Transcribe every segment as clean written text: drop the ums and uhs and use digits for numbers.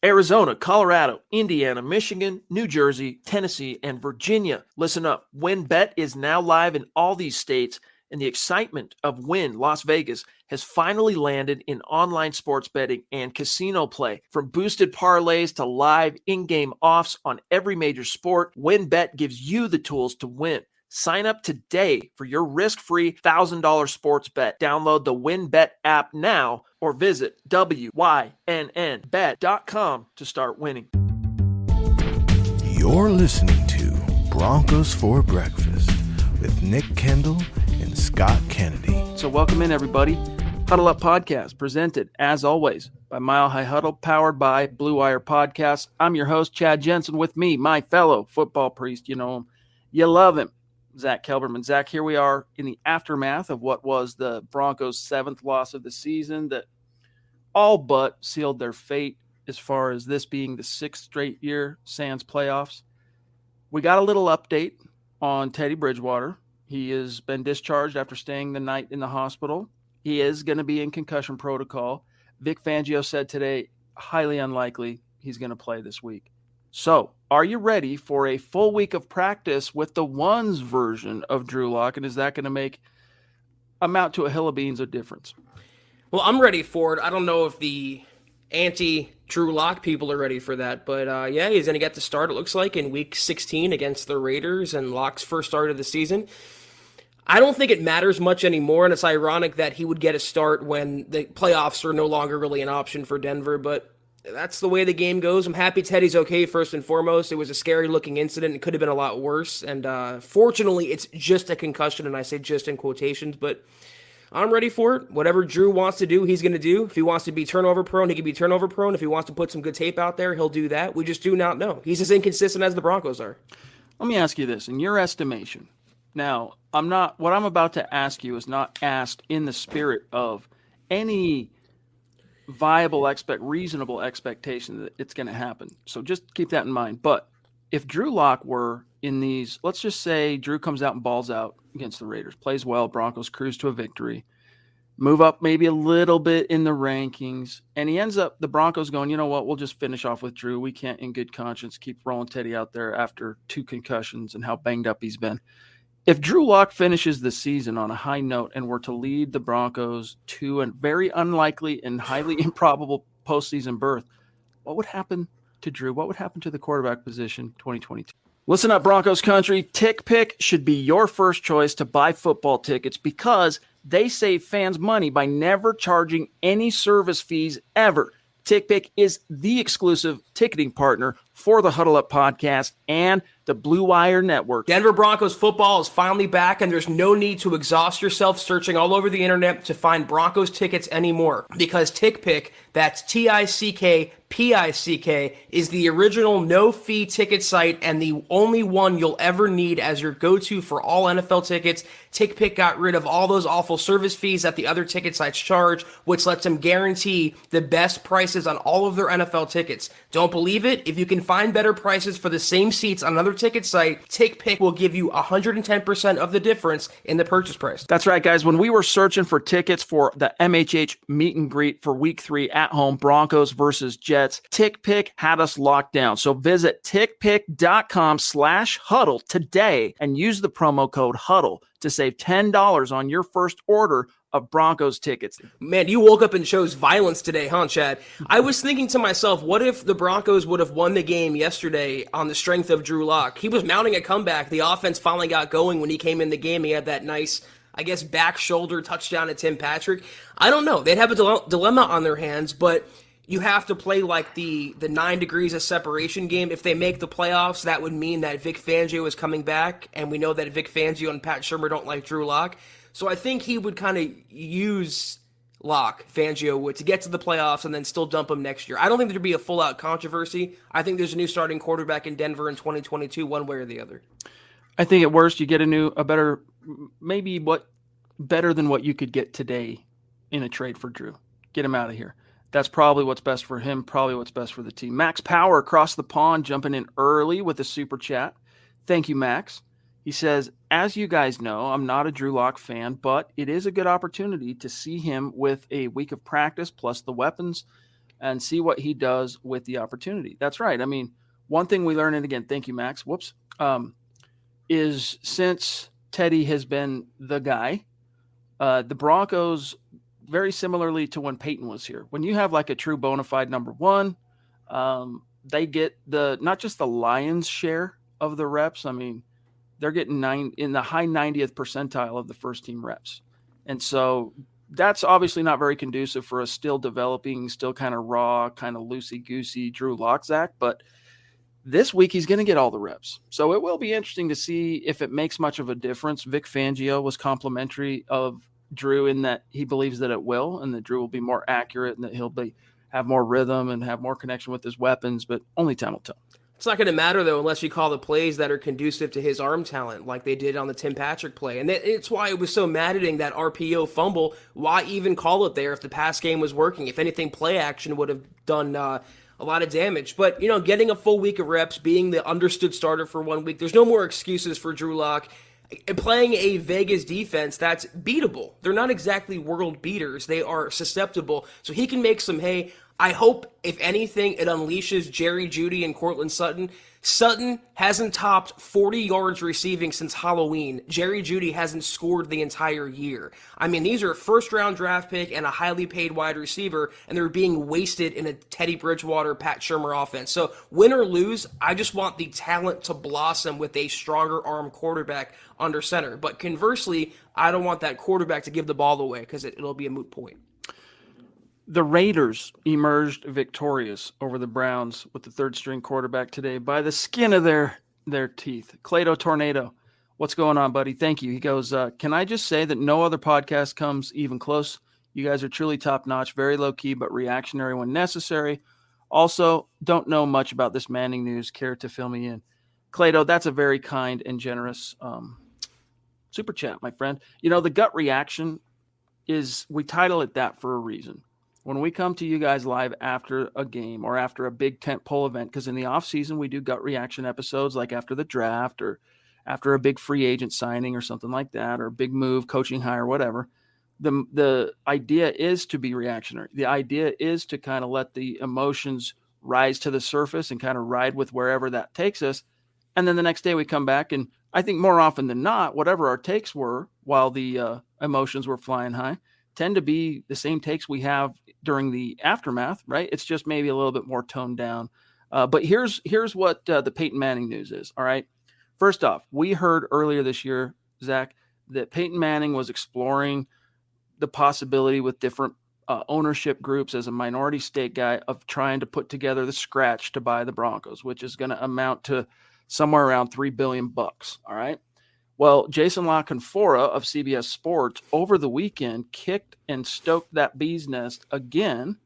Arizona, Colorado, Indiana, Michigan, New Jersey, Tennessee, and Virginia. Listen up. WynnBET is now live in all these states, and the excitement of Wynn Las Vegas has finally landed in online sports betting and casino play. From boosted parlays to live in-game offs on every major sport, WynnBET gives you the tools to win. Sign up today for your risk-free $1,000 sports bet. Download the WynnBET app now or visit wynnbet.com to start winning. You're listening to Broncos for Breakfast with Nick Kendall and Scott Kennedy. So welcome in, everybody. Huddle Up Podcast, presented, as always, by Mile High Huddle, powered by Blue Wire Podcasts. I'm your host, Chad Jensen, with me, my fellow football priest. You know him. You love him. Zack Kelberman. Zach, here we are in the aftermath of what was the Broncos' 7th loss of the season that all but sealed their fate as far as this being the 6th straight year sans playoffs. We got a little update on Teddy Bridgewater. He has been discharged after staying the night in the hospital. He is going to be in concussion protocol. Vic Fangio said today, highly unlikely he's going to play this week. So, are you ready for a full week of practice with the ones version of Drew Lock? And is that going to amount to a hill of beans of difference? Well, I'm ready for it. I don't know if the anti-Drew Lock people are ready for that. But, yeah, he's going to get the start, it looks like, in Week 16 against the Raiders and Lock's first start of the season. I don't think it matters much anymore, and it's ironic that he would get a start when the playoffs are no longer really an option for Denver, but that's the way the game goes. I'm happy Teddy's okay, first and foremost. It was a scary-looking incident. It could have been a lot worse. And fortunately, it's just a concussion, and I say just in quotations. But I'm ready for it. Whatever Drew wants to do, he's going to do. If he wants to be turnover-prone, he can be turnover-prone. If he wants to put some good tape out there, he'll do that. We just do not know. He's as inconsistent as the Broncos are. Let me ask you this. In your estimation, now, what I'm about to ask you is not asked in the spirit of any reasonable expectation that it's going to happen. So just keep that in mind. But if Drew Lock were in these, let's just say Drew comes out and balls out against the Raiders, plays well, Broncos cruise to a victory, move up maybe a little bit in the rankings, and he ends up, the Broncos going, you know what, we'll just finish off with Drew. We can't in good conscience keep rolling Teddy out there after 2 concussions and how banged up he's been. If Drew Lock finishes the season on a high note and were to lead the Broncos to a very unlikely and highly improbable postseason berth, what would happen to Drew? What would happen to the quarterback position 2022? Listen up, Broncos country. TickPick should be your first choice to buy football tickets because they save fans money by never charging any service fees ever. TickPick is the exclusive ticketing partner for the Huddle Up Podcast and the Blue Wire Network. Denver Broncos football is finally back, and there's no need to exhaust yourself searching all over the internet to find Broncos tickets anymore. Because TickPick, that's TickPick, is the original no-fee ticket site and the only one you'll ever need as your go-to for all NFL tickets. TickPick got rid of all those awful service fees that the other ticket sites charge, which lets them guarantee the best prices on all of their NFL tickets. Don't believe it? If you can find better prices for the same seats on another ticket site, TickPick will give you 110% of the difference in the purchase price. That's right, guys. When we were searching for tickets for the MHH meet and greet for Week 3 at home, Broncos versus Jets, TickPick had us locked down. So visit tickpick.com/huddle today and use the promo code HUDDLE to save $10 on your first order of Broncos tickets. Man, you woke up and chose violence today, huh, Chad? I was thinking to myself, what if the Broncos would have won the game yesterday on the strength of Drew Lock? He was mounting a comeback. The offense finally got going when he came in the game. He had that nice, I guess, back shoulder touchdown to Tim Patrick. I don't know. They'd have a dilemma on their hands, but you have to play like the 9 degrees of separation game. If they make the playoffs, that would mean that Vic Fangio is coming back, and we know that Vic Fangio and Pat Shurmur don't like Drew Lock. So I think he would kind of use Lock, Fangio would, to get to the playoffs and then still dump him next year. I don't think there'd be a full-out controversy. I think there's a new starting quarterback in Denver in 2022, one way or the other. I think at worst you get better than what you could get today in a trade for Drew. Get him out of here. That's probably what's best for him, probably what's best for the team. Max Power across the pond jumping in early with a super chat. Thank you, Max. He says, as you guys know, I'm not a Drew Lock fan, but it is a good opportunity to see him with a week of practice plus the weapons and see what he does with the opportunity. That's right. I mean, one thing we learned, and again, thank you, Max. Whoops. Is since Teddy has been the guy, the Broncos, very similarly to when Peyton was here, when you have like a true bona fide number one, they get not just the lion's share of the reps. I mean, they're getting in the high 90th percentile of the first team reps. And so that's obviously not very conducive for a still developing, still kind of raw, kind of loosey-goosey Drew Lock, Zach. But this week he's going to get all the reps. So it will be interesting to see if it makes much of a difference. Vic Fangio was complimentary of Drew in that he believes that it will, and that Drew will be more accurate and that he'll have more rhythm and have more connection with his weapons, but only time will tell. It's not going to matter, though, unless you call the plays that are conducive to his arm talent, like they did on the Tim Patrick play. And it's why it was so maddening, that RPO fumble. Why even call it there if the pass game was working? If anything, play action would have done a lot of damage. But, getting a full week of reps, being the understood starter for 1 week, there's no more excuses for Drew Lock. Playing a Vegas defense that's beatable. They're not exactly world beaters. They are susceptible. So he can make some hay. I hope, if anything, it unleashes Jerry Jeudy and Courtland Sutton. Sutton hasn't topped 40 yards receiving since Halloween. Jerry Jeudy hasn't scored the entire year. I mean, these are a first-round draft pick and a highly paid wide receiver, and they're being wasted in a Teddy Bridgewater, Pat Shurmur offense. So win or lose, I just want the talent to blossom with a stronger arm quarterback under center. But conversely, I don't want that quarterback to give the ball away because it'll be a moot point. The Raiders emerged victorious over the Browns with the third-string quarterback today by the skin of their teeth. Clado Tornado, what's going on, buddy? Thank you. He goes, can I just say that no other podcast comes even close? You guys are truly top-notch, very low-key, but reactionary when necessary. Also, don't know much about this Manning news. Care to fill me in? Clado, that's a very kind and generous super chat, my friend. The gut reaction we title it that for a reason. When we come to you guys live after a game or after a big tentpole event, because in the offseason we do gut reaction episodes like after the draft or after a big free agent signing or something like that, or a big move, coaching hire, whatever, the idea is to be reactionary. The idea is to kind of let the emotions rise to the surface and kind of ride with wherever that takes us. And then the next day we come back, and I think more often than not, whatever our takes were while the emotions were flying high tend to be the same takes we have during the aftermath, right? It's just maybe a little bit more toned down. But here's what the Peyton Manning news is, all right? First off, we heard earlier this year, Zach, that Peyton Manning was exploring the possibility with different ownership groups as a minority stake guy of trying to put together the scratch to buy the Broncos, which is going to amount to somewhere around $3 billion, all right? Well, Jason La Canfora of CBS Sports over the weekend kicked and stoked that bee's nest again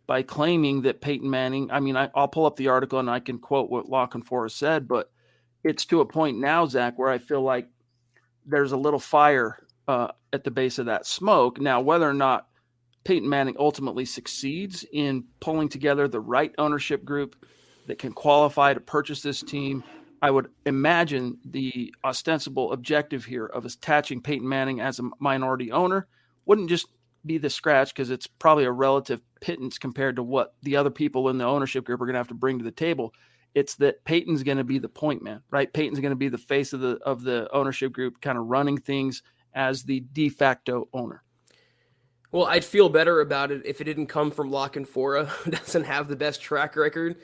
by claiming that Peyton Manning, I'll pull up the article and I can quote what La Canfora said, but it's to a point now, Zach, where I feel like there's a little fire at the base of that smoke. Now, whether or not Peyton Manning ultimately succeeds in pulling together the right ownership group that can qualify to purchase this team, I would imagine the ostensible objective here of attaching Peyton Manning as a minority owner wouldn't just be the scratch, because it's probably a relative pittance compared to what the other people in the ownership group are going to have to bring to the table. It's that Peyton's going to be the point man, right? Peyton's going to be the face of the ownership group, kind of running things as the de facto owner. Well, I'd feel better about it if it didn't come from La Canfora, who doesn't have the best track record.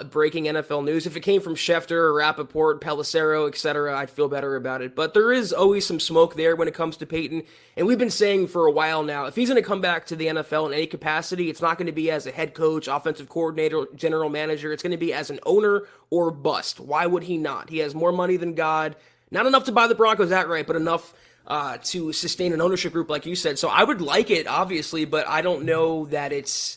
Breaking NFL news. If it came from Schefter or Rappaport, Pelissero, etc., I'd feel better about it. But there is always some smoke there when it comes to Peyton. And we've been saying for a while now, if he's going to come back to the NFL in any capacity, it's not going to be as a head coach, offensive coordinator, general manager. It's going to be as an owner or bust. Why would he not? He has more money than God. Not enough to buy the Broncos outright, but enough to sustain an ownership group, like you said. So I would like it, obviously, but I don't know that it's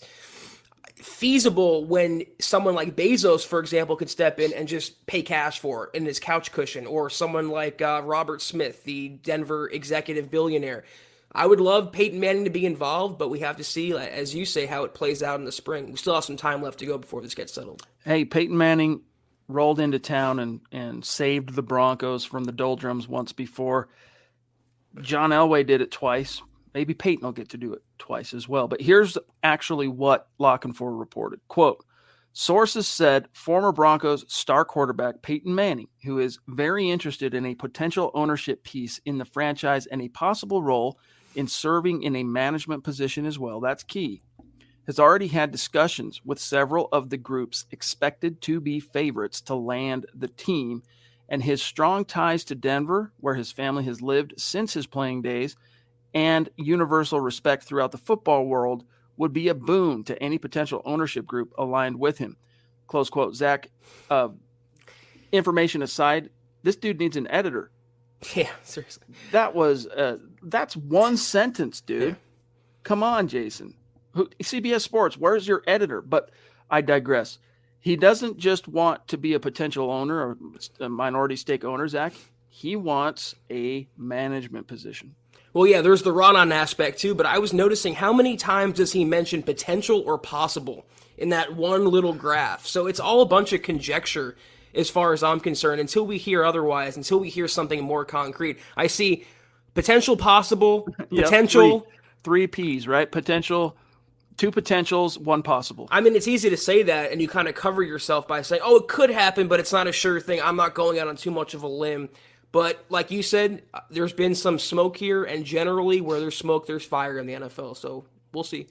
feasible when someone like Bezos, for example, could step in and just pay cash for it in his couch cushion, or someone like Robert Smith, the Denver executive billionaire. I would love Peyton Manning to be involved, but we have to see, as you say, how it plays out in the spring. We still have some time left to go before this gets settled. Hey, Peyton Manning rolled into town and saved the Broncos from the doldrums once before. John Elway did it twice Maybe Peyton will get to do it twice as well. But here's actually what Lock and Four reported. Quote, sources said former Broncos star quarterback Peyton Manning, who is very interested in a potential ownership piece in the franchise and a possible role in serving in a management position as well, that's key, has already had discussions with several of the groups expected to be favorites to land the team, and his strong ties to Denver, where his family has lived since his playing days, and universal respect throughout the football world would be a boon to any potential ownership group aligned with him. Close quote. Zach, information aside, this dude needs an editor. Yeah, seriously. That's one sentence, dude. Yeah. Come on, Jason. CBS Sports, where's your editor? But I digress. He doesn't just want to be a potential owner or a minority stake owner, Zach. He wants a management position. Well, yeah, there's the run-on aspect too, but I was noticing how many times does he mention potential or possible in that one little graph. So it's all a bunch of conjecture as far as I'm concerned until we hear otherwise, until we hear something more concrete. I see potential, possible, potential. Yep, three Ps, right? Potential, two potentials, one possible. I mean, it's easy to say that, and you kind of cover yourself by saying, oh, it could happen, but it's not a sure thing. I'm not going out on too much of a limb. But like you said, there's been some smoke here, and generally where there's smoke, there's fire in the NFL. So we'll see.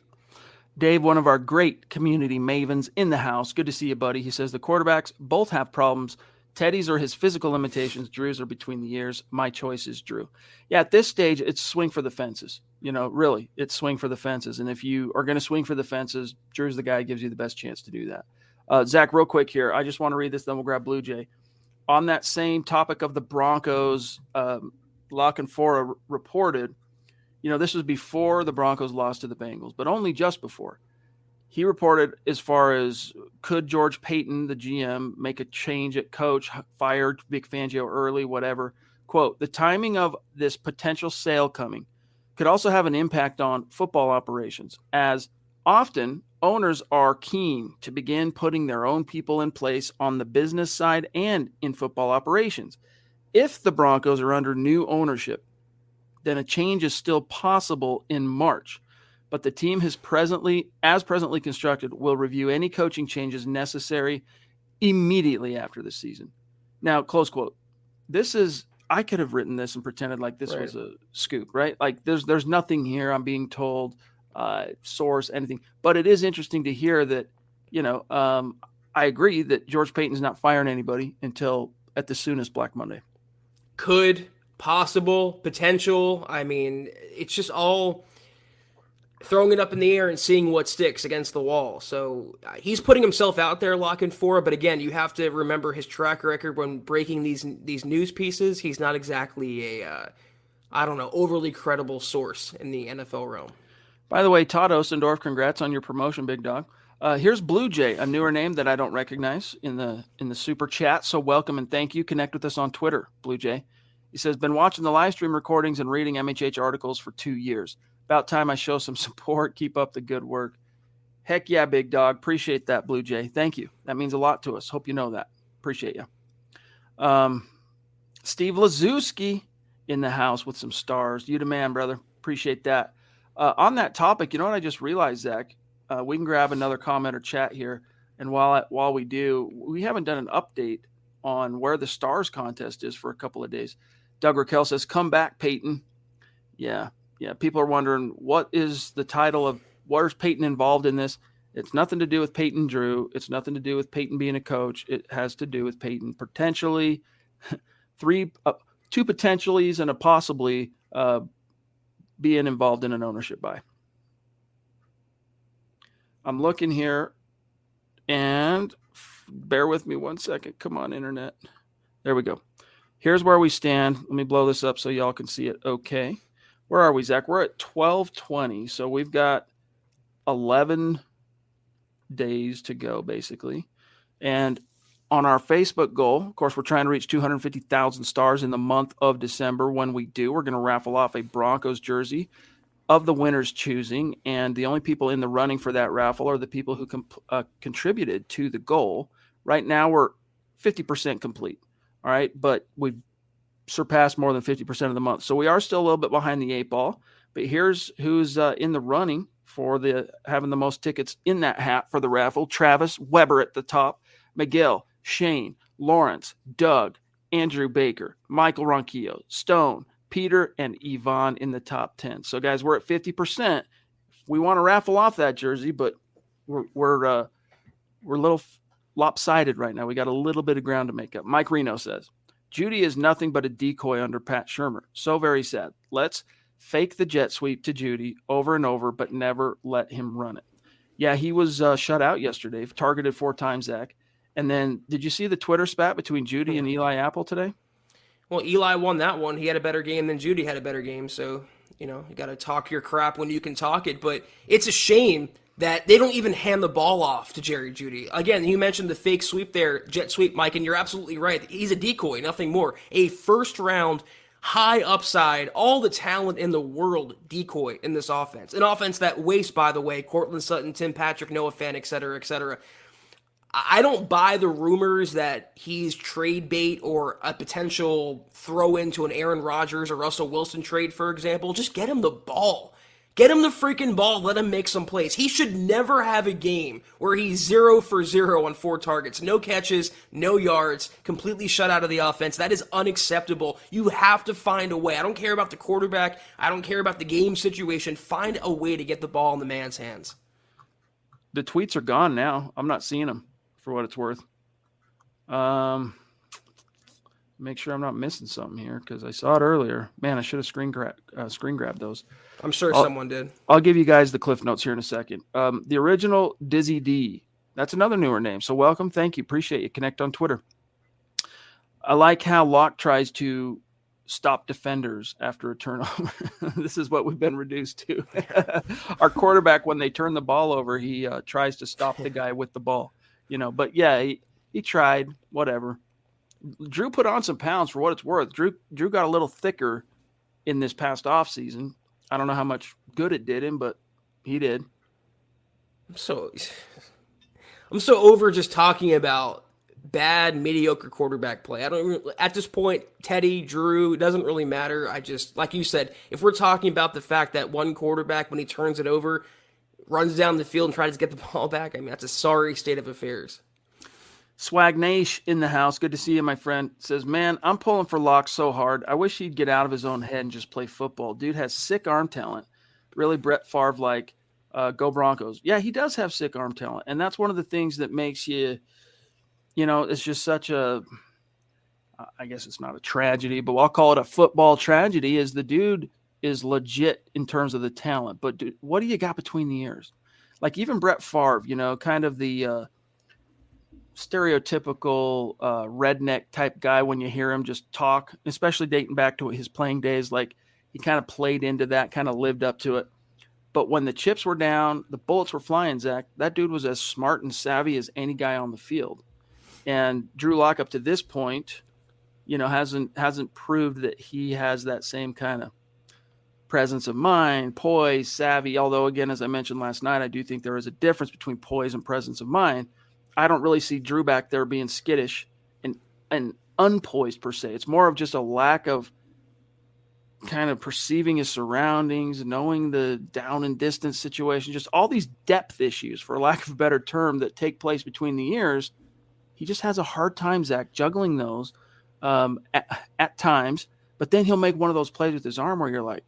Dave, one of our great community mavens in the house. Good to see you, buddy. He says the quarterbacks both have problems. Teddy's are his physical limitations. Drew's are between the ears. My choice is Drew. Yeah, at this stage, it's swing for the fences. Really, it's swing for the fences. And if you are going to swing for the fences, Drew's the guy who gives you the best chance to do that. Zach, real quick here. I just want to read this, then we'll grab Blue Jay. On that same topic of the Broncos, Lock and Four reported, this was before the Broncos lost to the Bengals, but only just before. He reported as far as could George Peyton, the GM, make a change at coach, fire Vic Fangio early, whatever. Quote, the timing of this potential sale coming could also have an impact on football operations, as often owners are keen to begin putting their own people in place on the business side and in football operations. If the Broncos are under new ownership, then a change is still possible in March. But the team has presently constructed, will review any coaching changes necessary immediately after the season. Now, close quote. I could have written this and pretended like this was a scoop, right? Like there's nothing here. I'm being told, source, anything. But it is interesting to hear that, I agree that George Payton's not firing anybody until at the soonest Black Monday. Could, possible, potential. I mean, it's just all throwing it up in the air and seeing what sticks against the wall. So he's putting himself out there, Lock and Four. But again, you have to remember his track record when breaking these news pieces. He's not exactly a, overly credible source in the NFL realm. By the way, Todd Ostendorf, congrats on your promotion, big dog. Here's Blue Jay, a newer name that I don't recognize in the super chat. So welcome and thank you. Connect with us on Twitter, Blue Jay. He says, been watching the live stream recordings and reading MHH articles for 2 years. About time I show some support. Keep up the good work. Heck yeah, big dog. Appreciate that, Blue Jay. Thank you. That means a lot to us. Hope you know that. Appreciate you. Steve Lazewski in the house with some stars. You the man, brother. Appreciate that. On that topic, you know what I just realized, Zach? We can grab another comment or chat here. And while we do, we haven't done an update on where the stars contest is for a couple of days. Doug Raquel says, come back, Peyton. Yeah. People are wondering, what is the title of, where's Peyton involved in this? It's nothing to do with Peyton Drew. It's nothing to do with Peyton being a coach. It has to do with Peyton potentially two potentiallys and a possibly being involved in an ownership buy. I'm looking here, and bear with me 1 second. Come on, internet. There we go. Here's where we stand. Let me blow this up so y'all can see it. Okay. Where are we, Zach? We're at 12:20, so we've got 11 days to go, basically. And on our Facebook goal, of course, we're trying to reach 250,000 stars in the month of December. When we do, we're going to raffle off a Broncos jersey of the winner's choosing, and the only people in the running for that raffle are the people who contributed to the goal. Right now, we're 50% complete, all right? But we've surpassed more than 50% of the month. So we are still a little bit behind the 8 ball, But here's who's in the running for having the most tickets in that hat for the raffle. Travis Weber at the top, Miguel, Shane, Lawrence, Doug, Andrew Baker, Michael Ronquillo, Stone, Peter, and Yvonne in the top 10. So, guys, we're at 50%. We want to raffle off that jersey, but we're a little lopsided right now. We got a little bit of ground to make up. Mike Reno says, Judy is nothing but a decoy under Pat Shurmur. So very sad. Let's fake the jet sweep to Judy over and over, but never let him run it. Yeah, he was shut out yesterday, targeted 4 times, Zach. And then did you see the Twitter spat between Judy and Eli Apple today? Well, Eli won that one. He had a better game than Judy had a better game. So, you got to talk your crap when you can talk it. But it's a shame that they don't even hand the ball off to Jerry Jeudy. Again, you mentioned the fake sweep there, jet sweep, Mike, and you're absolutely right. He's a decoy, nothing more. A first-round, high upside, all the talent in the world decoy in this offense. An offense that wastes, by the way, Cortland Sutton, Tim Patrick, Noah Fant, et cetera, et cetera. I don't buy the rumors that he's trade bait or a potential throw into an Aaron Rodgers or Russell Wilson trade, for example. Just get him the ball. Get him the freaking ball. Let him make some plays. He should never have a game where he's 0 for 0 on 4 targets. No catches, no yards, completely shut out of the offense. That is unacceptable. You have to find a way. I don't care about the quarterback. I don't care about the game situation. Find a way to get the ball in the man's hands. The tweets are gone now. I'm not seeing them, for what it's worth. Make sure I'm not missing something here because I saw it earlier. Man, I should have screen grabbed those. I'm sure someone did. I'll give you guys the cliff notes here in a second. The original Dizzy D. That's another newer name. So welcome. Thank you. Appreciate you. Connect on Twitter. I like how Locke tries to stop defenders after a turnover. This is what we've been reduced to. Our quarterback, when they turn the ball over, he tries to stop the guy with the ball. But yeah, he tried. Whatever. Drew put on some pounds for what it's worth. Drew got a little thicker in this past offseason. I don't know how much good it did him, but he did. I'm so over just talking about bad, mediocre quarterback play. At this point, Teddy, Drew, it doesn't really matter. I just, like you said, if we're talking about the fact that one quarterback, when he turns it over, runs down the field and tries to get the ball back, I mean, that's a sorry state of affairs. Swagnash in the house. Good to see you, my friend. Says, man, I'm pulling for Locke so hard. I wish he'd get out of his own head and just play football. Dude has sick arm talent. Really Brett Favre like, go Broncos. Yeah, he does have sick arm talent. And that's one of the things that makes you, it's just such a, I guess it's not a tragedy, but I'll call it a football tragedy, is the dude is legit in terms of the talent. But dude, what do you got between the ears? Like even Brett Favre, kind of the stereotypical redneck type guy when you hear him just talk, especially dating back to his playing days. Like he kind of played into that, kind of lived up to it. But when the chips were down, the bullets were flying, Zach, that dude was as smart and savvy as any guy on the field. And Drew Lock up to this point, hasn't proved that he has that same kind of presence of mind, poise, savvy. Although, again, as I mentioned last night, I do think there is a difference between poise and presence of mind. I don't really see Drew back there being skittish and unpoised per se. It's more of just a lack of kind of perceiving his surroundings, knowing the down and distance situation, just all these depth issues, for lack of a better term, that take place between the ears. He just has a hard time, Zach, juggling those at times. But then he'll make one of those plays with his arm where you're like,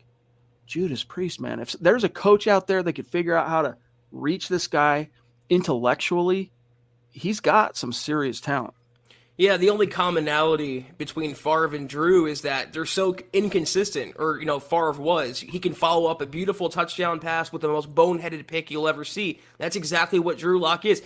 Judas Priest, man. If there's a coach out there that could figure out how to reach this guy intellectually, he's got some serious talent. Yeah, the only commonality between Favre and Drew is that they're so inconsistent, or, Favre was. He can follow up a beautiful touchdown pass with the most boneheaded pick you'll ever see. That's exactly what Drew Lock is.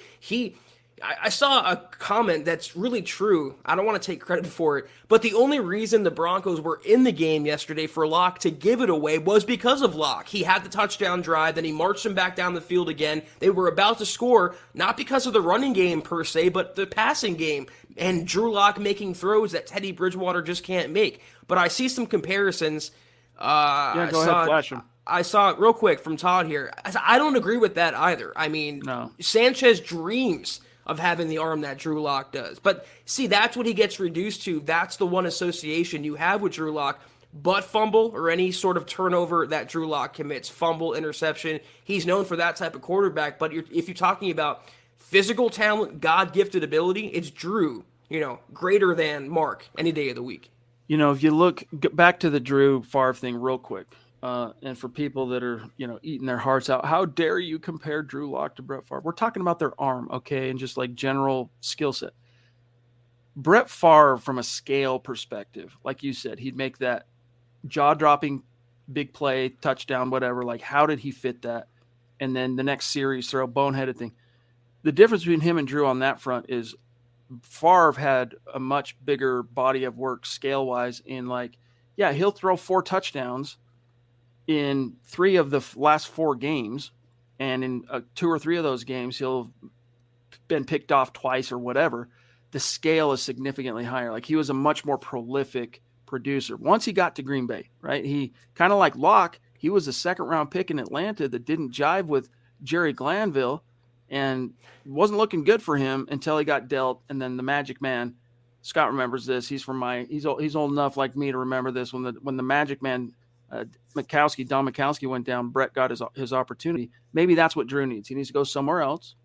I saw a comment that's really true. I don't want to take credit for it, but the only reason the Broncos were in the game yesterday for Locke to give it away was because of Locke. He had the touchdown drive, then he marched him back down the field again. They were about to score, not because of the running game per se, but the passing game, and Drew Lock making throws that Teddy Bridgewater just can't make. But I see some comparisons. Go ahead, flash them. I saw it real quick from Todd here. I don't agree with that either. I mean, no. Sanchez dreams of having the arm that Drew Lock does. But see, that's what he gets reduced to. That's the one association you have with Drew Lock. but fumble or any sort of turnover that Drew Lock commits, fumble, interception. He's known for that type of quarterback. But if you're talking about physical talent, God-gifted ability, it's Drew, greater than Mark any day of the week. If you look back to the Drew Favre thing real quick, and for people that are, eating their hearts out, how dare you compare Drew Lock to Brett Favre? We're talking about their arm, okay, and just like general skill set. Brett Favre, from a scale perspective, like you said, he'd make that jaw-dropping big play, touchdown, whatever. Like, how did he fit that? And then the next series, throw a boneheaded thing. The difference between him and Drew on that front is Favre had a much bigger body of work scale-wise in he'll throw 4 touchdowns in 3 of the last 4 games, and in 2 or 3 of those games, he'll have been picked off twice or whatever. The scale is significantly higher. Like, he was a much more prolific producer. Once he got to Green Bay, right? He kind of like Locke, he was a 2nd-round pick in Atlanta that didn't jive with Jerry Glanville and wasn't looking good for him until he got dealt. And then the Magic Man, Scott remembers this. He's old enough like me to remember this. When the Magic Man, Don Majkowski went down, Brett got his opportunity. Maybe that's what Drew needs. He needs to go somewhere else,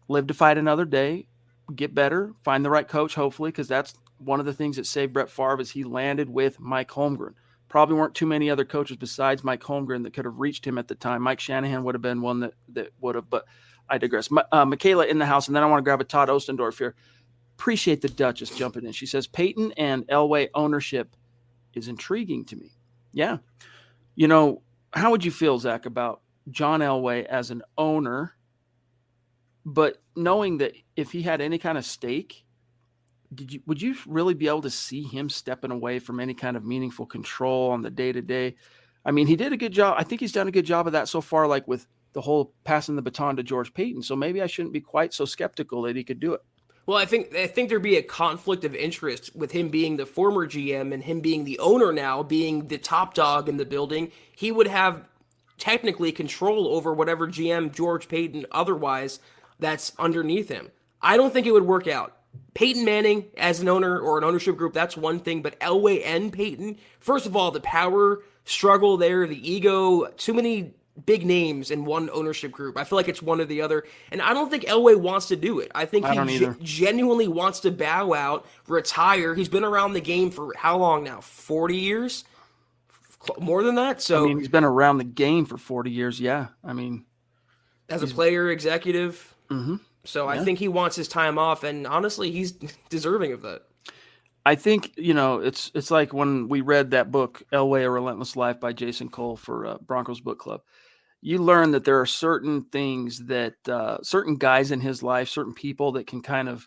live to fight another day, get better, find the right coach, hopefully, because that's one of the things that saved Brett Favre is he landed with Mike Holmgren. Probably weren't too many other coaches besides Mike Holmgren that could have reached him at the time. Mike Shanahan would have been one that would have, but I digress. Michaela in the house, and then I want to grab a Todd Ostendorf here. Appreciate the Duchess jumping in. She says, Peyton and Elway ownership is intriguing to me. Yeah. How would you feel, Zach, about John Elway as an owner, but knowing that if he had any kind of stake, would you really be able to see him stepping away from any kind of meaningful control on the day-to-day? I mean, he did a good job. I think he's done a good job of that so far, like with the whole passing the baton to George Payton. So maybe I shouldn't be quite so skeptical that he could do it. Well, I think there'd be a conflict of interest with him being the former GM and him being the owner now, being the top dog in the building. He would have technically control over whatever GM George Payton otherwise that's underneath him. I don't think it would work out. Peyton Manning as an owner or an ownership group, that's one thing, but Elway and Peyton, first of all, the power struggle there, the ego, too many big names in one ownership group. I feel like it's one or the other, and I don't think Elway wants to do it. I think he genuinely wants to bow out, retire. He's been around the game for how long now? 40 years? More than that? So he's been around the game for 40 years, yeah. As a player, executive. Mm-hmm. So I think he wants his time off, and honestly, he's deserving of that. I think, it's like when we read that book, Elway, A Relentless Life by Jason Cole for Broncos Book Club. You learn that there are certain things that certain guys in his life, certain people that can kind of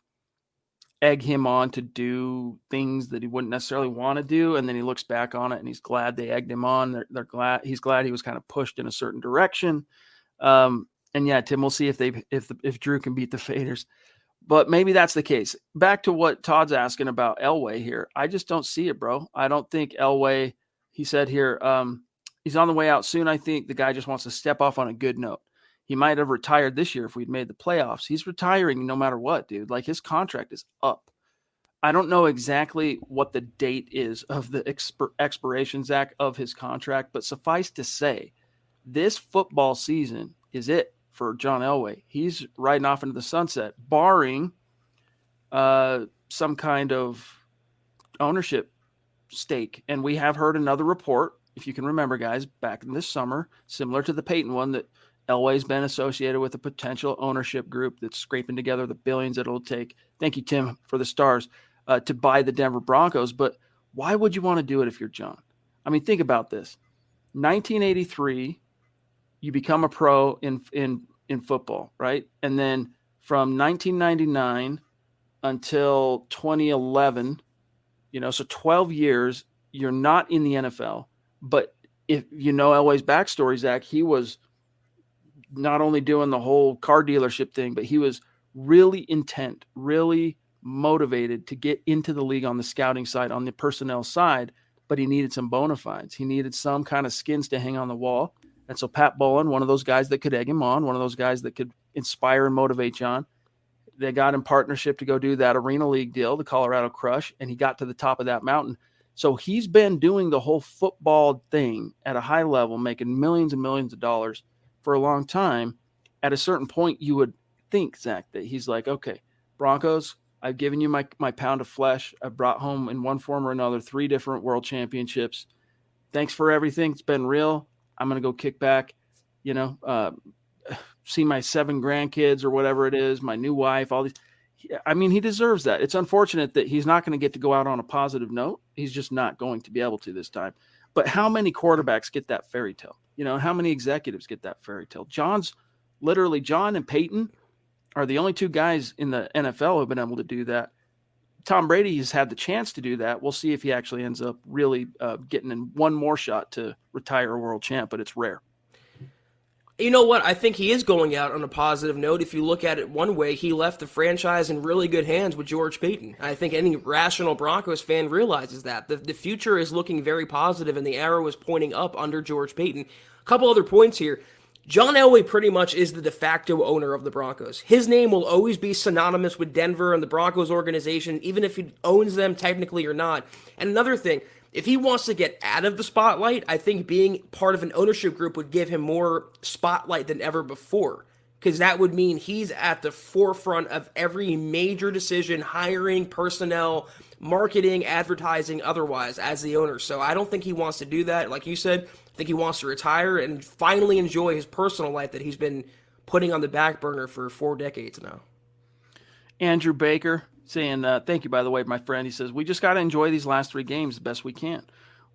egg him on to do things that he wouldn't necessarily want to do. And then he looks back on it and he's glad they egged him on. He's glad he was kind of pushed in a certain direction. And yeah, Tim, we'll see if Drew can beat the Faders, but maybe that's the case. Back to what Todd's asking about Elway here. I just don't see it, bro. I don't think Elway, he said here, he's on the way out soon. I think the guy just wants to step off on a good note. He might have retired this year if we'd made the playoffs. He's retiring no matter what, dude. Like, his contract is up. I don't know exactly what the date is of the expiration, Zach, of his contract, but suffice to say, this football season is it for John Elway. He's riding off into the sunset, barring some kind of ownership stake. And we have heard another report, if you can remember, guys, back in this summer, similar to the Peyton one, that Elway's been associated with a potential ownership group that's scraping together the billions that it'll take. Thank you, Tim, for the stars, to buy the Denver Broncos. But why would you want to do it if you're John? I mean, think about this. 1983, you become a pro in football, right? And then from 1999 until 2011, so 12 years, you're not in the NFL. But if you know Elway's backstory, Zach, he was not only doing the whole car dealership thing, but he was really intent, really motivated to get into the league on the scouting side, on the personnel side, but he needed some bona fides. He needed some kind of skins to hang on the wall. And so Pat Bowlen, one of those guys that could egg him on, one of those guys that could inspire and motivate John, they got in partnership to go do that Arena League deal, the Colorado Crush, and he got to the top of that mountain. So he's been doing the whole football thing at a high level, making millions and millions of dollars for a long time. At a certain point, you would think, Zach, that he's like, okay, Broncos, I've given you my pound of flesh. I've brought home in one form or another 3 different world championships. Thanks for everything. It's been real. I'm going to go kick back, see my 7 grandkids or whatever it is, my new wife, all these. I mean, he deserves that. It's unfortunate that he's not going to get to go out on a positive note. He's just not going to be able to this time. But how many quarterbacks get that fairy tale? How many executives get that fairy tale? John and Peyton are the only 2 guys in the NFL who have been able to do that. Tom Brady has had the chance to do that. We'll see if he actually ends up really getting in one more shot to retire a world champ, but it's rare. You know what? I think he is going out on a positive note. If you look at it one way, he left the franchise in really good hands with George Payton. I think any rational Broncos fan realizes that. The future is looking very positive, and the arrow is pointing up under George Payton. A couple other points here. John Elway pretty much is the de facto owner of the Broncos. His name will always be synonymous with Denver and the Broncos organization, even if he owns them technically or not. And another thing, if he wants to get out of the spotlight, I think being part of an ownership group would give him more spotlight than ever before, because that would mean he's at the forefront of every major decision, hiring, personnel, marketing, advertising, otherwise, as the owner. So I don't think he wants to do that. Like you said, I think he wants to retire and finally enjoy his personal life that he's been putting on the back burner for 4 decades now. Andrew Baker saying, thank you, by the way, my friend. He says, we just got to enjoy these last 3 games the best we can.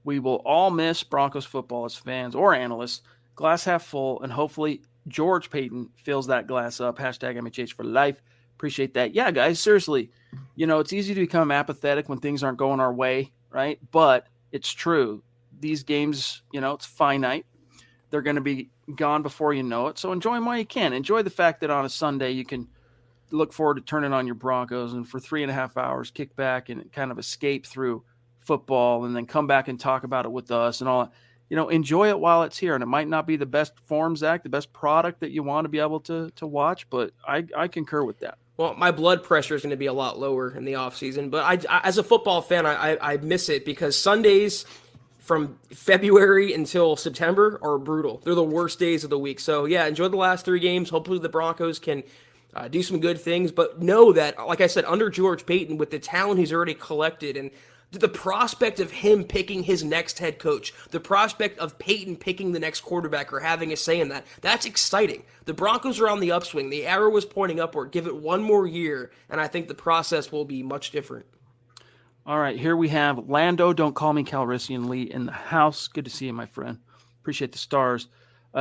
We will all miss Broncos football as fans or analysts. Glass half full, and hopefully George Payton fills that glass up. Hashtag MHH for life. Appreciate that. Yeah, guys, seriously, it's easy to become apathetic when things aren't going our way, right? But it's true. These games, it's finite. They're going to be gone before you know it. So enjoy them while you can. Enjoy the fact that on a Sunday you can look forward to turning on your Broncos and for 3.5 hours kick back and kind of escape through football and then come back and talk about it with us and all that. Enjoy it while it's here. And it might not be the best form, Zach, the best product that you want to be able to watch, but I concur with that. Well, my blood pressure is going to be a lot lower in the offseason, but I as a football fan, I miss it because Sundays from February until September are brutal. They're the worst days of the week. So, yeah, enjoy the last 3 games. Hopefully the Broncos can do some good things. But know that, like I said, under George Payton, with the talent he's already collected and the prospect of him picking his next head coach, the prospect of Payton picking the next quarterback or having a say in that, that's exciting. The Broncos are on the upswing. The arrow is pointing upward. Give it 1 more year, and I think the process will be much different. All right, here we have Lando, don't call me Calrissian Lee in the house. Good to see you, my friend. Appreciate the stars.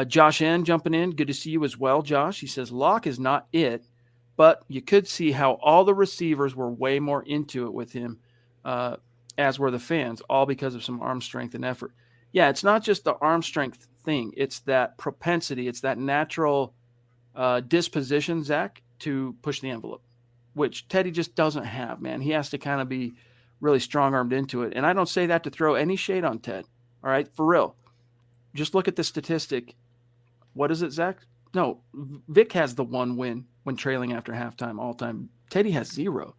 Josh N jumping in. Good to see you as well, Josh. He says, Locke is not it, but you could see how all the receivers were way more into it with him, as were the fans, all because of some arm strength and effort. Yeah, it's not just the arm strength thing. It's that propensity. It's that natural disposition, Zach, to push the envelope, which Teddy just doesn't have, man. He has to kind of be really strong-armed into it. And I don't say that to throw any shade on Ted. All right, for real. Just look at the statistic. What is it, Zach? No, Vic has the 1 win when trailing after halftime all time. Teddy has 0.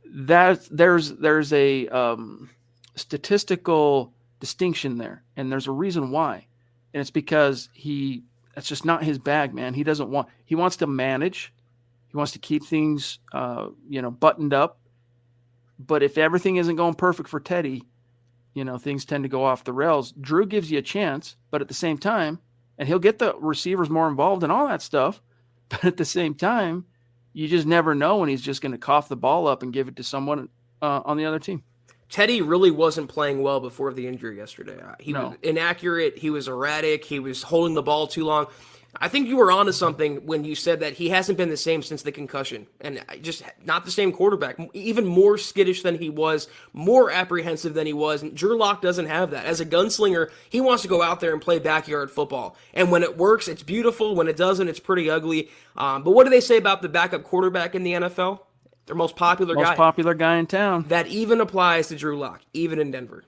There's a statistical distinction there, and there's a reason why. And it's because that's just not his bag, man. He wants to manage. He wants to keep things buttoned up. But if everything isn't going perfect for Teddy, things tend to go off the rails. Drew gives you a chance, but at the same time, and he'll get the receivers more involved and all that stuff, but at the same time, you just never know when he's just going to cough the ball up and give it to someone on the other team. Teddy really wasn't playing well before the injury yesterday. He was inaccurate. He was erratic. He was holding the ball too long. I think you were onto something when you said that he hasn't been the same since the concussion, and just not the same quarterback. Even more skittish than he was, more apprehensive than he was. And Drew Lock doesn't have that. As a gunslinger, he wants to go out there and play backyard football. And when it works, it's beautiful. When it doesn't, it's pretty ugly. But what do they say about the backup quarterback in the NFL? Their most popular guy in town. That even applies to Drew Lock, even in Denver.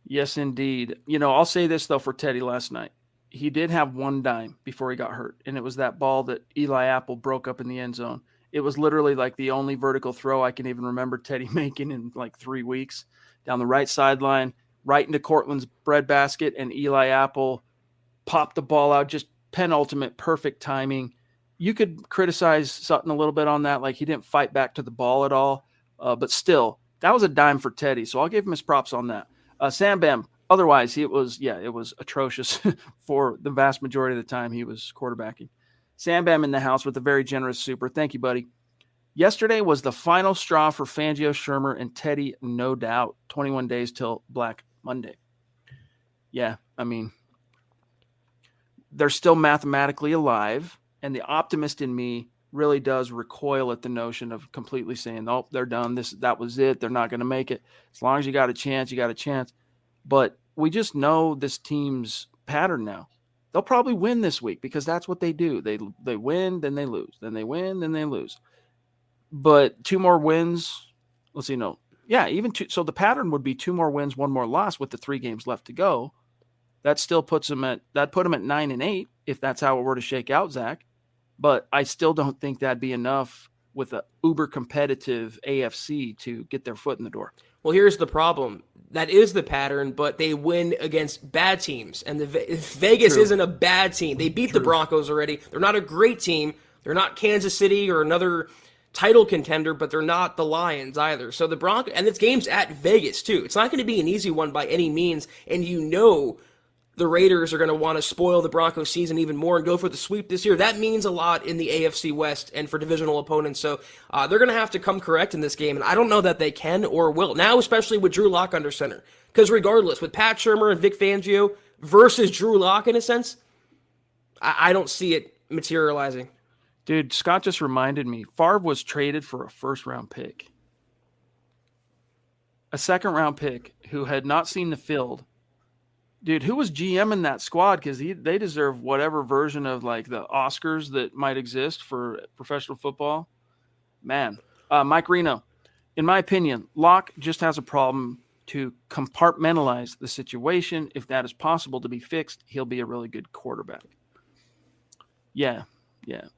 Yes, indeed. I'll say this, though, for Teddy last night. He did have 1 dime before he got hurt, and it was that ball that Eli Apple broke up in the end zone. It was literally like the only vertical throw I can even remember Teddy making in like 3 weeks. down the right sideline, right into Cortland's breadbasket, and Eli Apple popped the ball out, just penultimate perfect timing. You could criticize Sutton a little bit on that, like he didn't fight back to the ball at all, but still, that was a dime for Teddy, so I'll give him his props on that. Sam Bam, otherwise, it was atrocious for the vast majority of the time he was quarterbacking. Sam Bam in the house with a very generous super. Thank you, buddy. Yesterday was the final straw for Fangio, Shermer, and Teddy, no doubt. 21 days till Black Monday. Yeah, I mean, they're still mathematically alive, and the optimist in me really does recoil at the notion of completely saying, oh, they're done. That was it. They're not going to make it. As long as you got a chance, you got a chance. But we just know this team's pattern now. They'll probably win this week because that's what they do. They win, then they lose. Then they win, then they lose. But 2 more wins. Let's see. No. Yeah, even 2. So the pattern would be 2 more wins, 1 more loss with the 3 games left to go. That still put them at 9-8 if that's how it were to shake out, Zach. But I still don't think that'd be enough with a uber competitive AFC to get their foot in the door. Well, here's the problem. That is the pattern, but they win against bad teams. And Vegas isn't a bad team. They beat the Broncos already. They're not a great team. They're not Kansas City or another title contender, but they're not the Lions either. So the Broncos, and this game's at Vegas too. It's not going to be an easy one by any means. And you know the Raiders are going to want to spoil the Broncos season even more and go for the sweep this year. That means a lot in the AFC West and for divisional opponents. So they're going to have to come correct in this game, and I don't know that they can or will. Now, especially with Drew Lock under center. Because regardless, with Pat Shurmur and Vic Fangio versus Drew Lock in a sense, I don't see it materializing. Dude, Scott just reminded me, Favre was traded for a first-round pick. A second-round pick who had not seen the field. Dude, who was GM in that squad? Because they deserve whatever version of like the Oscars that might exist for professional football. Man, Mike Reno, in my opinion, Locke just has a problem to compartmentalize the situation. If that is possible to be fixed, he'll be a really good quarterback. Yeah.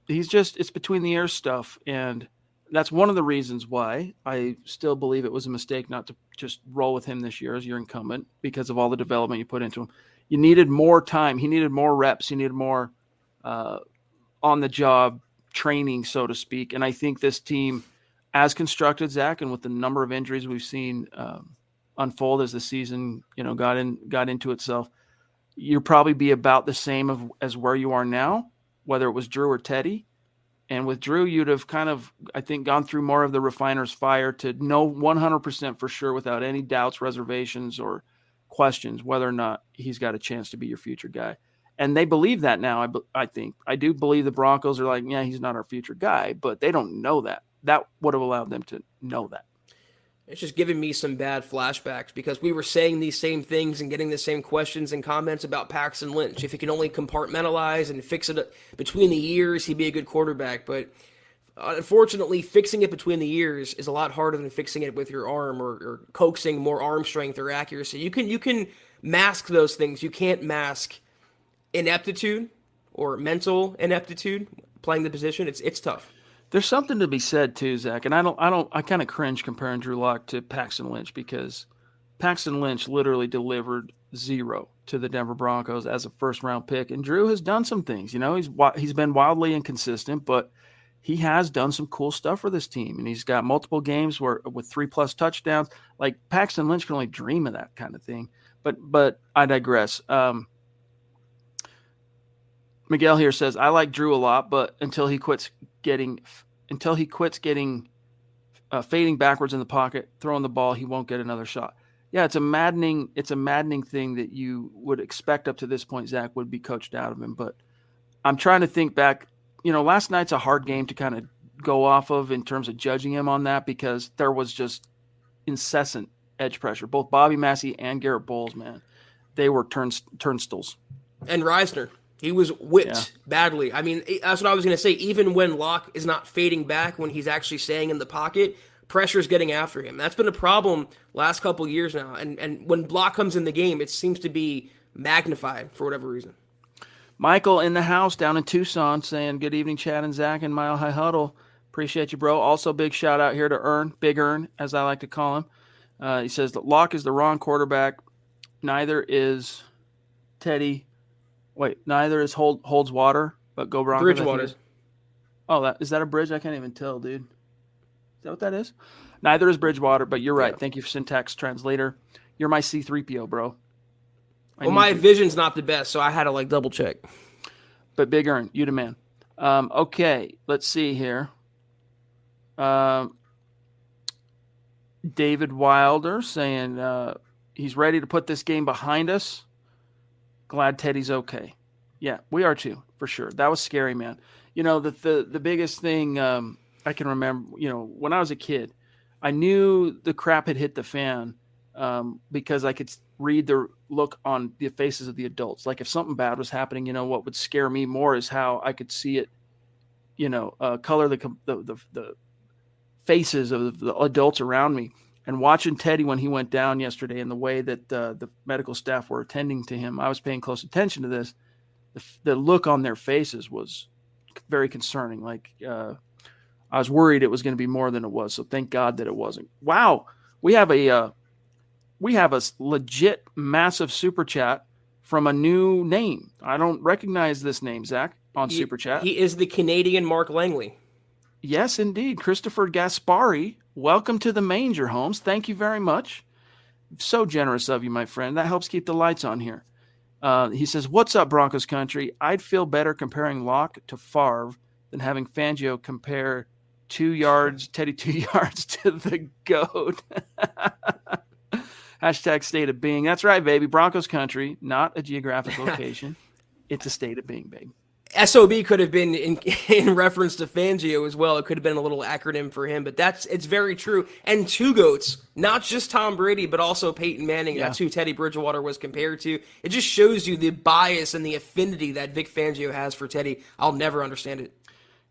It's between the ears stuff. And that's one of the reasons why I still believe it was a mistake not to just roll with him this year as your incumbent because of all the development you put into him. You needed more time. He needed more reps. He needed more on-the-job training, so to speak. And I think this team, as constructed, Zach, and with the number of injuries we've seen unfold as the season got into itself, you'll probably be about the same as where you are now, whether it was Drew or Teddy. And with Drew, you'd have kind of, I think, gone through more of the refiner's fire to know 100% for sure without any doubts, reservations, or questions whether or not he's got a chance to be your future guy. And they believe that now, I think. I do believe the Broncos are like, yeah, he's not our future guy, but they don't know that. That would have allowed them to know that. It's just giving me some bad flashbacks because we were saying these same things and getting the same questions and comments about Paxton Lynch. If he can only compartmentalize and fix it between the ears, he'd be a good quarterback. But unfortunately, fixing it between the ears is a lot harder than fixing it with your arm or coaxing more arm strength or accuracy. You can mask those things. You can't mask ineptitude or mental ineptitude playing the position. It's tough. There's something to be said too, Zach, and I kind of cringe comparing Drew Lock to Paxton Lynch because Paxton Lynch literally delivered 0 to the Denver Broncos as a first-round pick, and Drew has done some things. He's been wildly inconsistent, but he has done some cool stuff for this team, and he's got multiple games with 3+ touchdowns. Like Paxton Lynch can only dream of that kind of thing. But I digress. Miguel here says, I like Drew a lot, but until he quits getting fading backwards in the pocket, throwing the ball, he won't get another shot. Yeah, it's a maddening thing that you would expect up to this point, Zach, would be coached out of him. But I'm trying to think back. Last night's a hard game to kind of go off of in terms of judging him on that because there was just incessant edge pressure. Both Bobby Massey and Garrett Bowles, man, they were turnstiles. And Reisner. He was whipped badly. I mean, that's what I was going to say. Even when Locke is not fading back, when he's actually staying in the pocket, pressure's getting after him. That's been a problem last couple years now. And when Locke comes in the game, it seems to be magnified for whatever reason. Michael in the house down in Tucson saying, good evening, Chad and Zach and Mile High Huddle. Appreciate you, bro. Also, big shout out here to Big Ern, as I like to call him. He says that Locke is the wrong quarterback. Neither is Teddy. Wait, neither is holds water, but go Broncos. Bridgewater. Oh, is that a bridge? I can't even tell, dude. Is that what that is? Neither is Bridgewater, but you're right. Yeah. Thank you for syntax translator. You're my C-3PO, bro. Well, my vision's not the best, so I had to double check. But Big Earn, you the man. Okay, let's see here. David Wilder saying he's ready to put this game behind us. Glad Teddy's okay. Yeah, we are too, for sure. That was scary, man. The biggest thing I can remember, when I was a kid, I knew the crap had hit the fan because I could read the look on the faces of the adults. Like if something bad was happening, what would scare me more is how I could see it, color the faces of the adults around me. And watching Teddy when he went down yesterday and the way that the medical staff were attending to him, I was paying close attention to this. The look on their faces was very concerning. I was worried it was going to be more than it was. So thank God that it wasn't. Wow. We have a legit massive super chat from a new name. I don't recognize this name, Zach, on super chat. He is the Canadian Mark Langley. Yes, indeed. Christopher Gaspari. Welcome to the Manger Homes. Thank you very much. So generous of you, my friend. That helps keep the lights on here. He says, what's up, Broncos country? I'd feel better comparing Locke to Favre than having Fangio compare 2 yards, Teddy 2 yards to the GOAT. Hashtag state of being. That's right, baby. Broncos country, not a geographic location. It's a state of being, baby. SOB could have been in reference to Fangio as well. It could have been a little acronym for him, but it's very true. And 2 GOATs, not just Tom Brady, but also Peyton Manning. Yeah. That's who Teddy Bridgewater was compared to. It just shows you the bias and the affinity that Vic Fangio has for Teddy. I'll never understand it.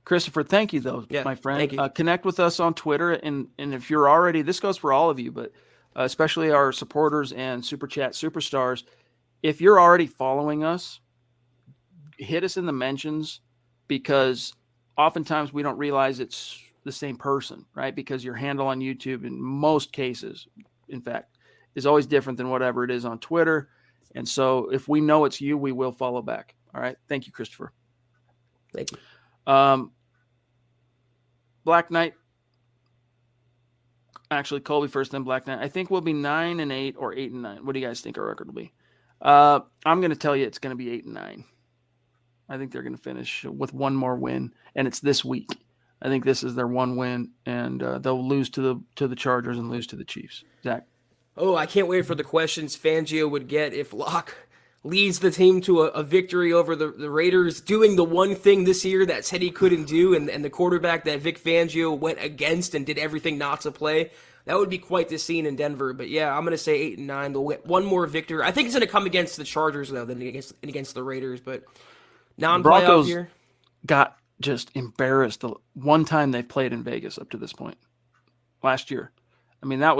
Christopher, thank you, though, my friend. Thank you. Connect with us on Twitter. And if you're already, this goes for all of you, but especially our supporters and Super Chat superstars, if you're already following us, hit us in the mentions, because oftentimes we don't realize it's the same person, right? Because your handle on YouTube in most cases, in fact, is always different than whatever it is on Twitter. And so if we know it's you, we will follow back. All right. Thank you, Christopher. Thank you. Black Knight. Actually, Colby first, then Black Knight. I think we'll be 9-8 or 8-9. What do you guys think our record will be? I'm going to tell you it's going to be 8-9. I think they're going to finish with one more win, and it's this week. I think this is their one win, and they'll lose to the Chargers and lose to the Chiefs. Zach? Oh, I can't wait for the questions Fangio would get if Locke leads the team to a victory over the Raiders, doing the one thing this year that Teddy couldn't do, and the quarterback that Vic Fangio went against and did everything not to play. That would be quite the scene in Denver. But yeah, I'm going to say 8-9. They'll get one more victory. I think it's going to come against the Chargers, though, than against the Raiders, but non-playoff year. Got just embarrassed the one time they played in Vegas up to this point last year. I mean, that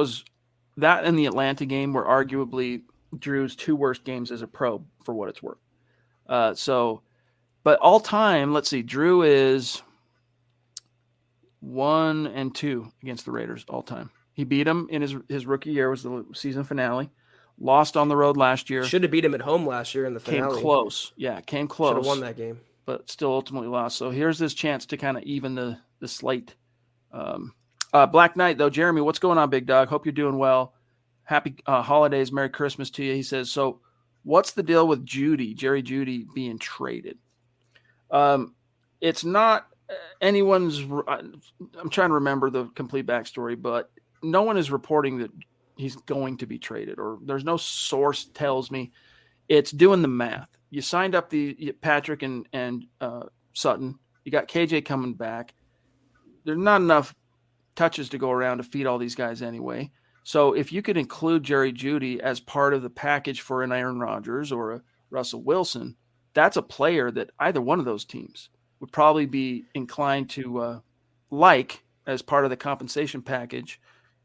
and the Atlanta game were arguably Drew's 2 worst games as a pro, for what it's worth. But all time, let's see, Drew is 1-2 against the Raiders all time. He beat them in his rookie year, was the season finale. Lost on the road last year. Should have beat him at home last year in the finale. Came close. Yeah, came close. Should have won that game. But still ultimately lost. So here's this chance to kind of even the slate. Black Knight, though. Jeremy, what's going on, big dog? Hope you're doing well. Happy holidays. Merry Christmas to you. He says, so what's the deal with Jerry Jeudy being traded? It's not anyone's – I'm trying to remember the complete backstory, but no one is reporting that he's going to be traded, or there's no source tells me. It's doing the math. You signed up the Patrick and Sutton. You got KJ coming back. There's not enough touches to go around to feed all these guys anyway. So if you could include Jerry Jeudy as part of the package for an Aaron Rodgers or a Russell Wilson, that's a player that either one of those teams would probably be inclined to like as part of the compensation package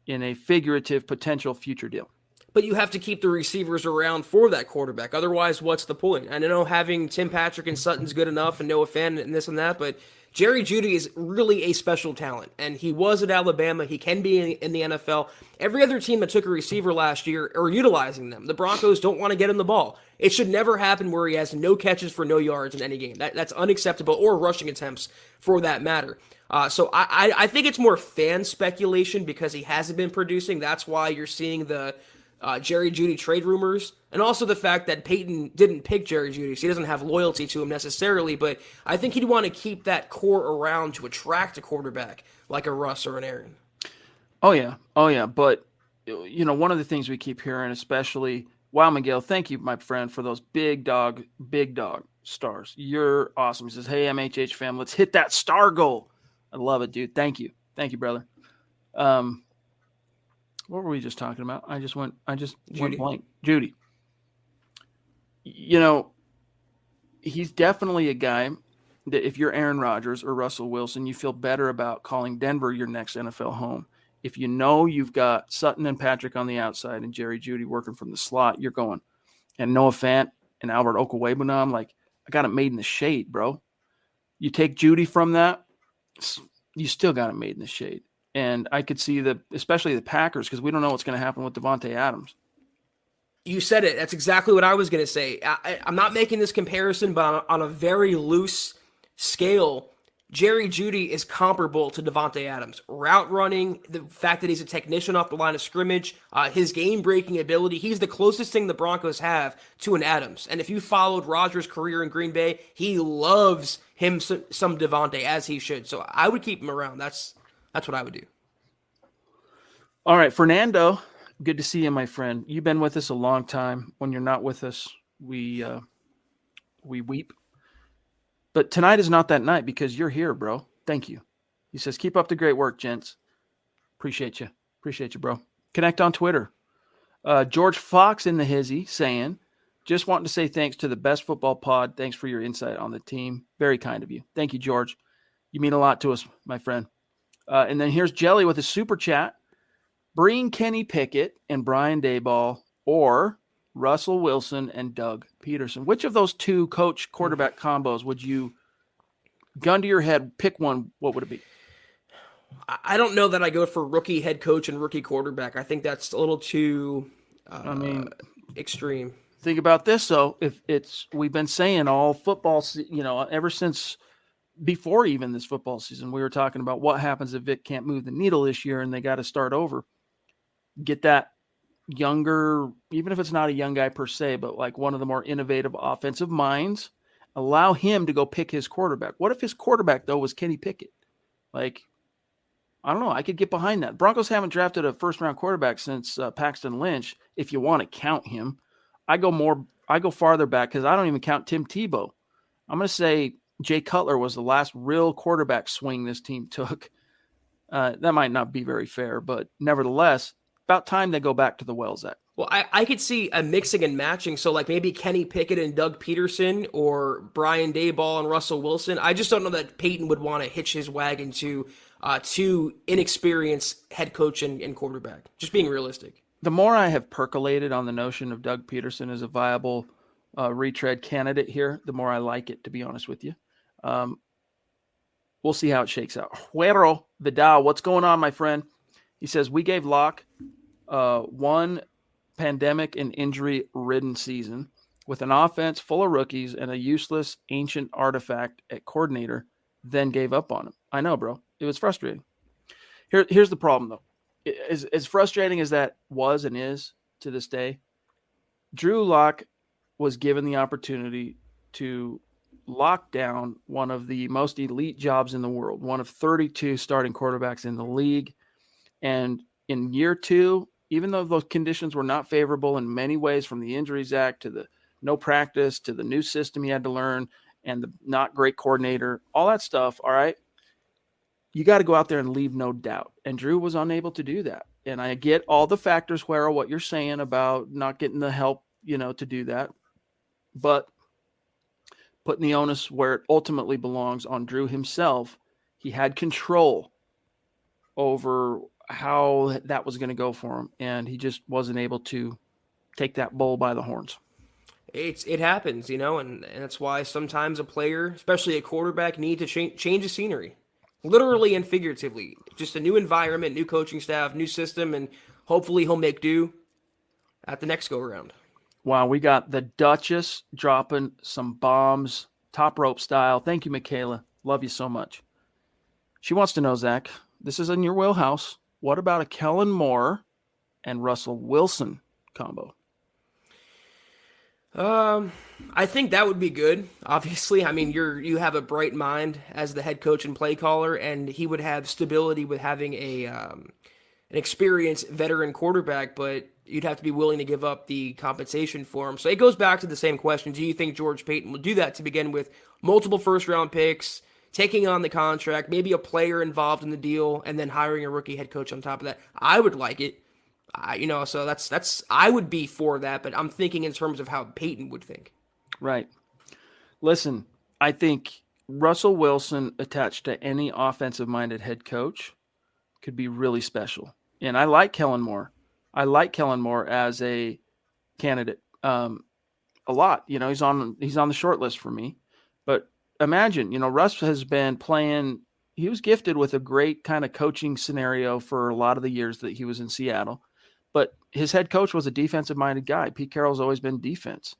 in a figurative potential future deal. But you have to keep the receivers around for that quarterback. Otherwise, what's the point? I know having Tim Patrick and Sutton's good enough and Noah Fant and this and that, but Jerry Jeudy is really a special talent, and he was at Alabama. He can be in the NFL. Every other team that took a receiver last year are utilizing them. The Broncos don't want to get him the ball. It should never happen where he has no catches for no yards in any game. That's unacceptable, or rushing attempts for that matter. So I think it's more fan speculation because he hasn't been producing. That's why you're seeing the Jerry Jeudy trade rumors, and also the fact that Peyton didn't pick Jerry Jeudy, so he doesn't have loyalty to him necessarily, but I think he'd want to keep that core around to attract a quarterback like a Russ or an Aaron. Oh, yeah. But, one of the things we keep hearing, especially, wow, Miguel, thank you, my friend, for those big dog stars. You're awesome. He says, hey, MHH fam, let's hit that star goal. I love it, dude. Thank you, brother. What were we just talking about? I just went blank. Jeudy. He's definitely a guy that if you're Aaron Rodgers or Russell Wilson, you feel better about calling Denver your next NFL home. If you know you've got Sutton and Patrick on the outside and Jerry Jeudy working from the slot, you're going. And Noah Fant and Albert Okwuegbunam, I got it made in the shade, bro. You take Jeudy from that, you still got it made in the shade. And I could see especially the Packers, because we don't know what's going to happen with Devontae Adams. You said it. That's exactly what I was going to say. I'm not making this comparison, but on a very loose scale, Jerry Jeudy is comparable to Devontae Adams. Route running, the fact that he's a technician off the line of scrimmage, his game-breaking ability, he's the closest thing the Broncos have to an Adams. And if you followed Rodgers' career in Green Bay, he loves him some Devontae, as he should. So I would keep him around. That's what I would do. All right, Fernando, good to see you, my friend. You've been with us a long time. When you're not with us, we weep. But tonight is not that night because you're here, bro. Thank you. He says, keep up the great work, gents. Appreciate you, bro. Connect on Twitter. George Fox in the hizzy saying, just wanting to say thanks to the best football pod. Thanks for your insight on the team. Very kind of you. Thank you, George. You mean a lot to us, my friend. And then here's Jelly with a super chat. Bring Kenny Pickett and Brian Daboll or Russell Wilson and Doug Peterson. Which of those two coach quarterback combos would you, gun to your head, pick one? What would it be? I don't know that I go for rookie head coach and rookie quarterback. I think that's a little too extreme. Think about this, though. We've been saying all football, ever since before even this football season, we were talking about what happens if Vic can't move the needle this year and they got to start over. Get that younger, even if it's not a young guy per se, but like one of the more innovative offensive minds, allow him to go pick his quarterback. What if his quarterback, though, was Kenny Pickett? I don't know. I could get behind that. Broncos haven't drafted a first-round quarterback since Paxton Lynch, if you want to count him. I go farther back because I don't even count Tim Tebow. I'm going to say Jay Cutler was the last real quarterback swing this team took. That might not be very fair, but nevertheless, about time they go back to the well, Zach. Well, I could see a mixing and matching. So maybe Kenny Pickett and Doug Peterson or Brian Daboll and Russell Wilson. I just don't know that Peyton would want to hitch his wagon to too inexperienced head coach and quarterback. Just being realistic. The more I have percolated on the notion of Doug Peterson as a viable retread candidate here, the more I like it, to be honest with you. We'll see how it shakes out. Juero Vidal, what's going on, my friend? He says, we gave Locke one pandemic and injury-ridden season with an offense full of rookies and a useless ancient artifact at coordinator, then gave up on him. I know, bro. It was frustrating. Here's the problem, though. As frustrating as that was and is to this day, Drew Lock was given the opportunity to lock down one of the most elite jobs in the world, one of 32 starting quarterbacks in the league. And in year two, even though those conditions were not favorable in many ways, from the Injuries Act to the no practice to the new system he had to learn and the not great coordinator, all that stuff, all right, you got to go out there and leave no doubt. And Drew was unable to do that. And I get all the factors, where what you're saying about not getting the help, to do that. But putting the onus where it ultimately belongs on Drew himself, he had control over how that was going to go for him. And he just wasn't able to take that bull by the horns. It happens, and that's why sometimes a player, especially a quarterback, need to change the scenery, literally and figuratively. Just a new environment, new coaching staff, new system, and hopefully he'll make do at the next go around. Wow, we got the Duchess dropping some bombs, top rope style. Thank you, Michaela. Love you so much. She wants to know, Zach, this is in your wheelhouse. What about a Kellen Moore and Russell Wilson combo? I think that would be good. Obviously, I mean, you have a bright mind as the head coach and play caller, and he would have stability with having an experienced veteran quarterback, but you'd have to be willing to give up the compensation for him. So it goes back to the same question. Do you think George Payton will do that to begin with? Multiple first-round picks, taking on the contract, maybe a player involved in the deal, and then hiring a rookie head coach on top of that. I would like it. So that's I would be for that, but I'm thinking in terms of how Peyton would think. Right. Listen, I think Russell Wilson attached to any offensive-minded head coach could be really special. And I like Kellen Moore. I like Kellen Moore as a candidate a lot. He's on the short list for me. But imagine, Russ has been playing. He was gifted with a great kind of coaching scenario for a lot of the years that he was in Seattle. But his head coach was a defensive-minded guy. Pete Carroll's always been defense.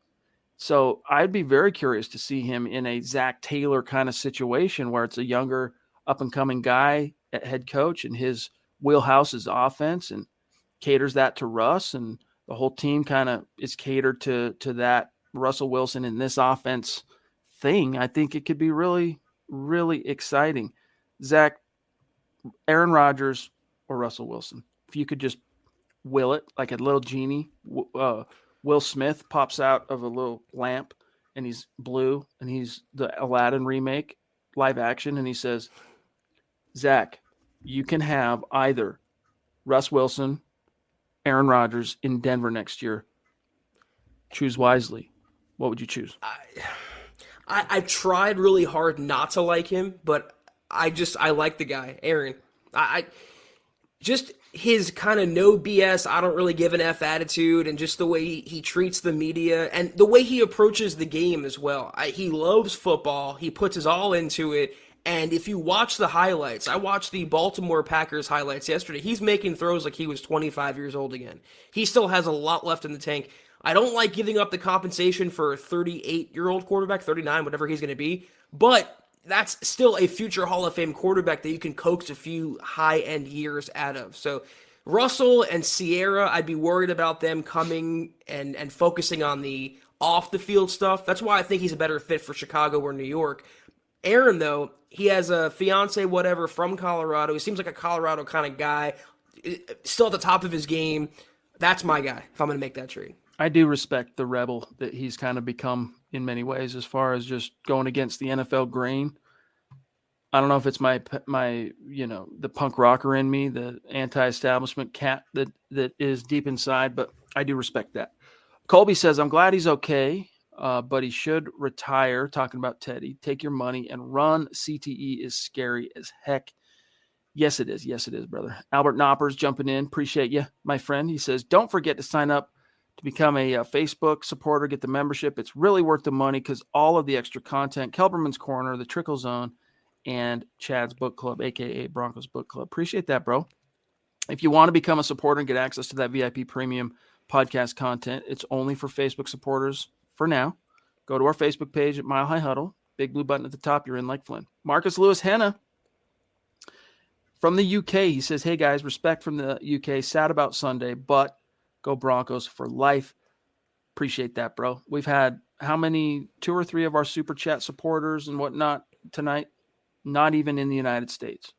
So I'd be very curious to see him in a Zach Taylor kind of situation where it's a younger, up-and-coming guy at head coach, and his wheelhouse is offense and caters that to Russ, and the whole team kind of is catered to that Russell Wilson in this offense thing. I think it could be really, really exciting. Zach, Aaron Rodgers or Russell Wilson? If you could just will it like a little genie, Will Smith pops out of a little lamp and he's blue and he's the Aladdin remake live action. And he says, Zach, you can have either Russ Wilson, Aaron Rodgers in Denver next year. Choose wisely. What would you choose? I've tried really hard not to like him, but I like the guy, Aaron. I just his kind of no BS, I don't really give an F attitude, and just the way he treats the media and the way he approaches the game as well. He loves football. He puts his all into it. And if you watch the highlights, I watched the Baltimore Packers highlights yesterday. He's making throws like he was 25 years old again. He still has a lot left in the tank. I don't like giving up the compensation for a 38-year-old quarterback, 39, whatever he's going to be, but that's still a future Hall of Fame quarterback that you can coax a few high-end years out of. So Russell and Sierra, I'd be worried about them coming and focusing on the off-the-field stuff. That's why I think he's a better fit for Chicago or New York. Aaron, though, he has a fiance, whatever, from Colorado. He seems like a Colorado kind of guy, still at the top of his game. That's my guy if I'm going to make that trade. I do respect the rebel that he's kind of become in many ways as far as just going against the NFL grain. I don't know if it's my the punk rocker in me, the anti-establishment cat that is deep inside, but I do respect that. Colby says, I'm glad he's okay, but he should retire. Talking about Teddy. Take your money and run. CTE is scary as heck. Yes, it is. Yes, it is, brother. Albert Knoppers jumping in. Appreciate you, my friend. He says, don't forget to sign up to become a Facebook supporter, get the membership. It's really worth the money because all of the extra content, Kelberman's Corner, the Trickle Zone, and Chad's Book Club, a.k.a. Broncos Book Club. Appreciate that, bro. If you want to become a supporter and get access to that VIP premium podcast content, it's only for Facebook supporters for now. Go to our Facebook page at Mile High Huddle. Big blue button at the top. You're in like Flynn. Marcus Lewis Henna from the UK. He says, hey, guys, respect from the UK. Sad about Sunday, but go Broncos for life. Appreciate that, bro. We've had how many, 2 or 3 of our Super Chat supporters and whatnot tonight? Not even in the United States.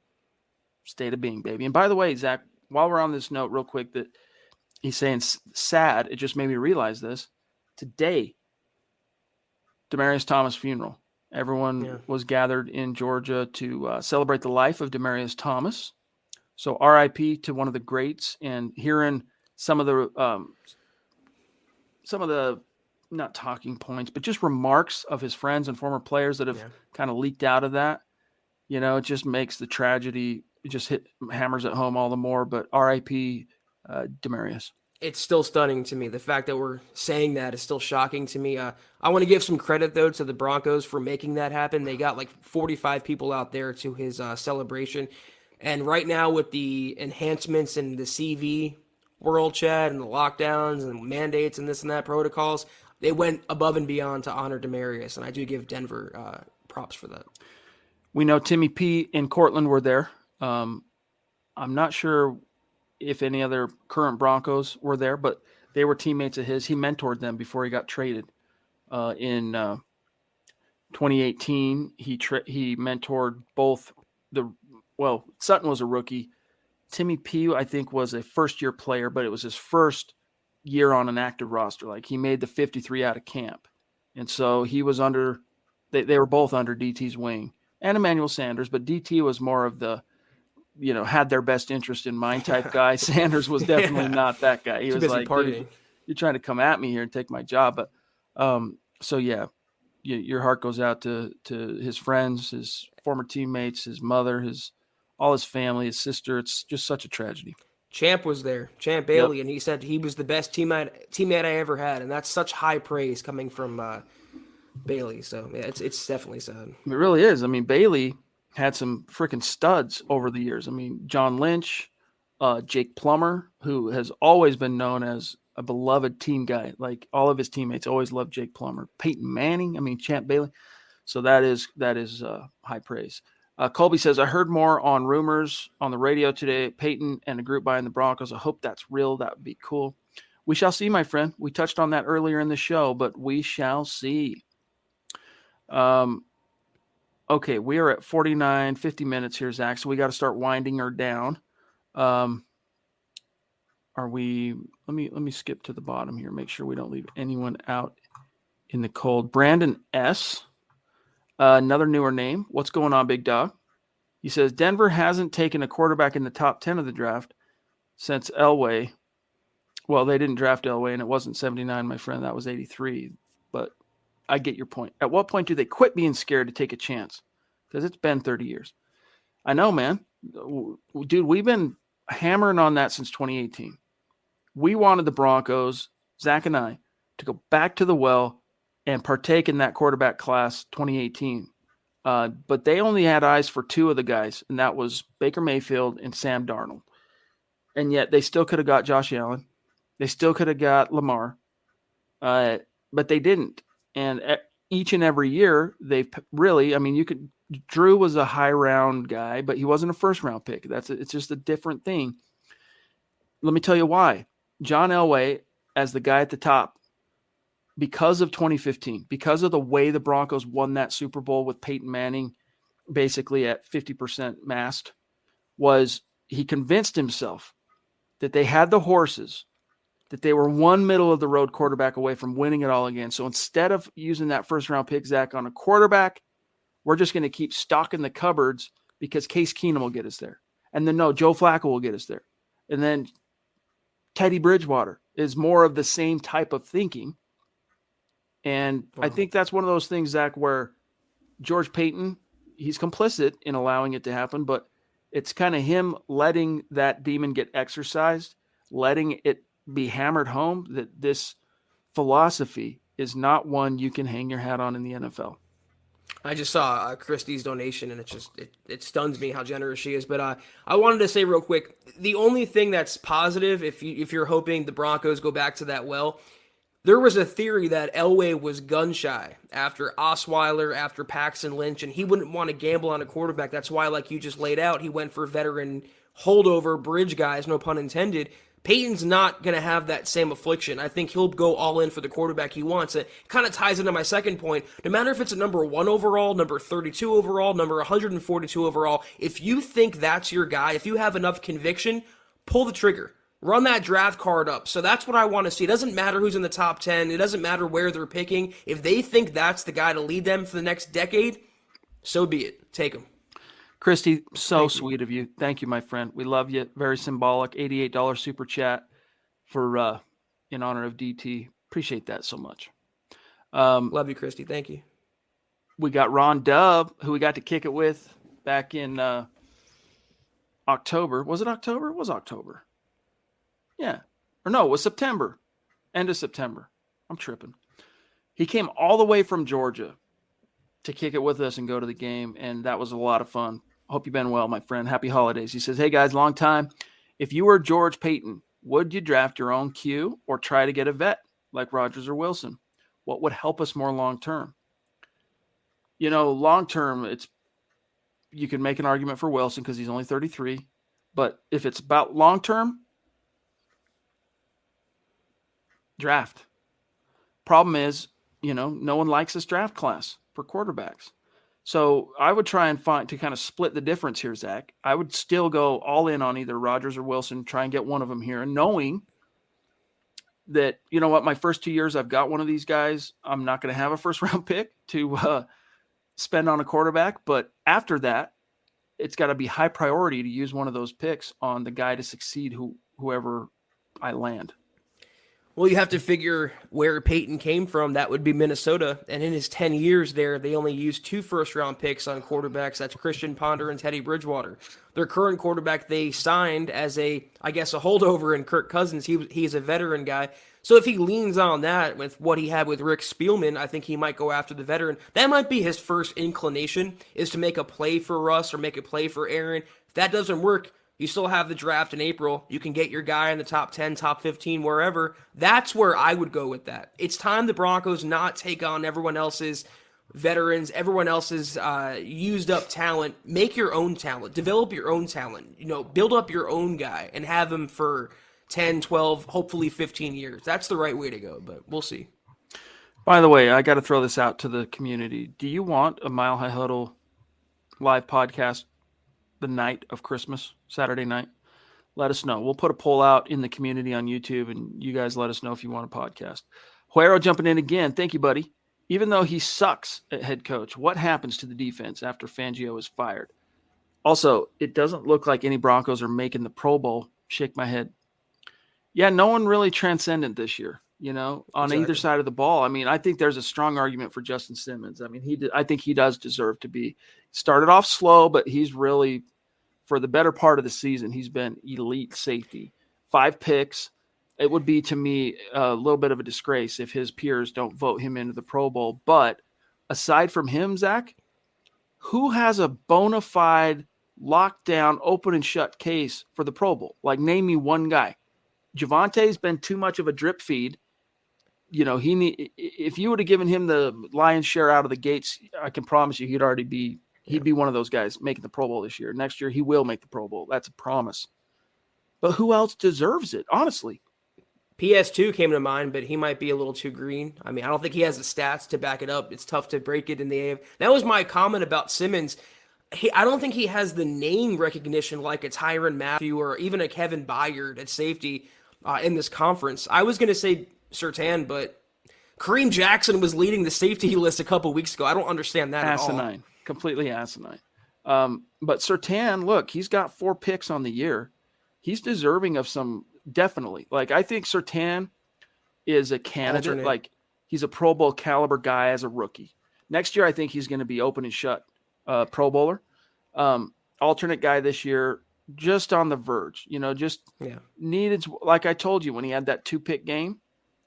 State of being, baby. And by the way, Zach, while we're on this note real quick that he's saying sad, it just made me realize this. Today, Demarius Thomas funeral. Everyone was gathered in Georgia to celebrate the life of Demarius Thomas. So RIP to one of the greats, and hearing some of the not talking points, but just remarks of his friends and former players that have kind of leaked out of that. It just makes the tragedy, it just hammers it home all the more. But RIP Demarius. It's still stunning to me. The fact that we're saying that is still shocking to me. I want to give some credit, though, to the Broncos for making that happen. They got like 45 people out there to his celebration. And right now, with the enhancements in the CV world, Chad, and the lockdowns and mandates and this and that protocols, they went above and beyond to honor Demarius. And I do give Denver props for that. We know Timmy P and Cortland were there. I'm not sure if any other current Broncos were there, but they were teammates of his. He mentored them before he got traded. In 2018, he mentored both Sutton was a rookie. Timmy P, I think, was a first-year player, but it was his first year on an active roster. Like, he made the 53 out of camp. And so he was they were both under DT's wing. And Emmanuel Sanders, but DT was more of the, had their best interest in mind type guy. Sanders was definitely not that guy. He was like, dude, you're trying to come at me here and take my job. But your heart goes out to his friends, his former teammates, his mother, all his family, his sister. It's just such a tragedy. Champ was there, Champ Bailey, and he said he was the best teammate I ever had, and that's such high praise coming from Bailey. So yeah, it's definitely sad. It really is. I mean, Bailey had some freaking studs over the years. I mean, John Lynch, Jake Plummer, who has always been known as a beloved team guy. Like, all of his teammates always loved Jake Plummer. Peyton Manning, Champ Bailey. So that is high praise. Colby says, I heard more on rumors on the radio today. Peyton and a group buying the Broncos. I hope that's real. That would be cool. We shall see, my friend. We touched on that earlier in the show, but we shall see. Okay, we are at 50 minutes here, Zach, so we got to start winding her down. Let me skip to the bottom here, make sure we don't leave anyone out in the cold. Brandon S., another newer name. What's going on, big dog? He says, Denver hasn't taken a quarterback in the top 10 of the draft since Elway. Well, they didn't draft Elway, and it wasn't 79, my friend. That was 83. But I get your point. At what point do they quit being scared to take a chance? Because it's been 30 years. I know, man. Dude, we've been hammering on that since 2018. We wanted the Broncos, Zach and I, to go back to the well and partake in that quarterback class 2018. But they only had eyes for two of the guys, and that was Baker Mayfield and Sam Darnold. And yet they still could have got Josh Allen. They still could have got Lamar. But they didn't. And each and every year, they've really, Drew was a high round guy, but he wasn't a first round pick. It's just a different thing. Let me tell you why. John Elway, as the guy at the top, because of 2015, because of the way the Broncos won that Super Bowl with Peyton Manning basically at 50% masked, was he convinced himself that they had the horses, that they were one middle of the road quarterback away from winning it all again. So instead of using that first round pick, Zach, on a quarterback, we're just going to keep stocking the cupboards because Case Keenum will get us there. And then Joe Flacco will get us there. And then Teddy Bridgewater is more of the same type of thinking. And I think that's one of those things, Zach, where George Payton, he's complicit in allowing it to happen, but it's kind of him letting that demon get exercised, letting it be hammered home that this philosophy is not one you can hang your hat on in the NFL. I just saw Christie's donation, and it stuns me how generous she is. But I wanted to say real quick, the only thing that's positive, if you're hoping the Broncos go back to that well, there was a theory that Elway was gun shy after Osweiler, after Paxton Lynch, and he wouldn't want to gamble on a quarterback. That's why, like you just laid out, he went for veteran holdover bridge guys, no pun intended. Peyton's not going to have that same affliction. I think he'll go all in for the quarterback he wants. It kind of ties into my second point. No matter if it's a number 1 overall, number 32 overall, number 142 overall, if you think that's your guy, if you have enough conviction, pull the trigger. Run that draft card up. So that's what I want to see. It doesn't matter who's in the top 10. It doesn't matter where they're picking. If they think that's the guy to lead them for the next decade, so be it. Take him. Christy, so sweet of you. Thank you, my friend. We love you. Very symbolic. $88 super chat for in honor of DT. Appreciate that so much. Love you, Christy. Thank you. We got Ron Dub, who we got to kick it with back in October. Was it October? It was October. Yeah. Or no, it was September. End of September. I'm tripping. He came all the way from Georgia to kick it with us and go to the game, and that was a lot of fun. Hope you've been well, my friend. Happy holidays. He says, hey, guys, long time. If you were George Peyton, would you draft your own Q or try to get a vet like Rodgers or Wilson? What would help us more long-term? Long-term, you can make an argument for Wilson because he's only 33. But if it's about long-term, draft. Problem is, no one likes this draft class for quarterbacks. So I would try and find to kind of split the difference here, Zach. I would still go all in on either Rodgers or Wilson, try and get one of them here, and knowing that, my first 2 years I've got one of these guys, I'm not going to have a first-round pick to spend on a quarterback. But after that, it's got to be high priority to use one of those picks on the guy to succeed whoever I land. Well, you have to figure where Peyton came from. That would be Minnesota. And in his 10 years there, they only used 2 first-round picks on quarterbacks. That's Christian Ponder and Teddy Bridgewater. Their current quarterback they signed as a holdover in Kirk Cousins. He's a veteran guy. So if he leans on that with what he had with Rick Spielman, I think he might go after the veteran. That might be his first inclination, is to make a play for Russ or make a play for Aaron. If that doesn't work, you still have the draft in April. You can get your guy in the top 10, top 15, wherever. That's where I would go with that. It's time the Broncos not take on everyone else's veterans, everyone else's used up talent. Make your own talent. Develop your own talent. Build up your own guy and have him for 10, 12, hopefully 15 years. That's the right way to go, but we'll see. By the way, I got to throw this out to the community. Do you want a Mile High Huddle live podcast the night of Christmas, Saturday night? Let us know. We'll put a poll out in the community on YouTube, and you guys let us know if you want a podcast. Huero jumping in again. Thank you, buddy. Even though he sucks at head coach, what happens to the defense after Fangio is fired? Also, it doesn't look like any Broncos are making the Pro Bowl. Shake my head. Yeah, no one really transcendent this year, on Exactly. either side of the ball. I mean, I think there's a strong argument for Justin Simmons. I mean, I think he does deserve to be. Started off slow, but he's really, for the better part of the season, he's been elite safety. 5 picks. It would be, to me, a little bit of a disgrace if his peers don't vote him into the Pro Bowl. But aside from him, Zach, who has a bona fide, lockdown, open and shut case for the Pro Bowl? Like, name me one guy. Javante's been too much of a drip feed. If you would have given him the lion's share out of the gates, I can promise you he'd be one of those guys making the Pro Bowl this year. Next year, he will make the Pro Bowl. That's a promise. But who else deserves it, honestly? PS2 came to mind, but he might be a little too green. I mean, I don't think he has the stats to back it up. It's tough to break it in the AF. That was my comment about Simmons. I don't think he has the name recognition like a Tyrann Mathieu or even a Kevin Byard at safety in this conference. I was going to say Surtain, but Kareem Jackson was leading the safety list a couple weeks ago. I don't understand that asinine. at all. Completely asinine. But Surtain, look, he's got 4 picks on the year. He's deserving of some, definitely. Like, I think Surtain is a candidate. Alternate. Like, he's a Pro Bowl caliber guy as a rookie. Next year, I think he's going to be open and shut Pro Bowler. Alternate guy this year, just on the verge, needed. Like I told you, when he had that 2-pick game,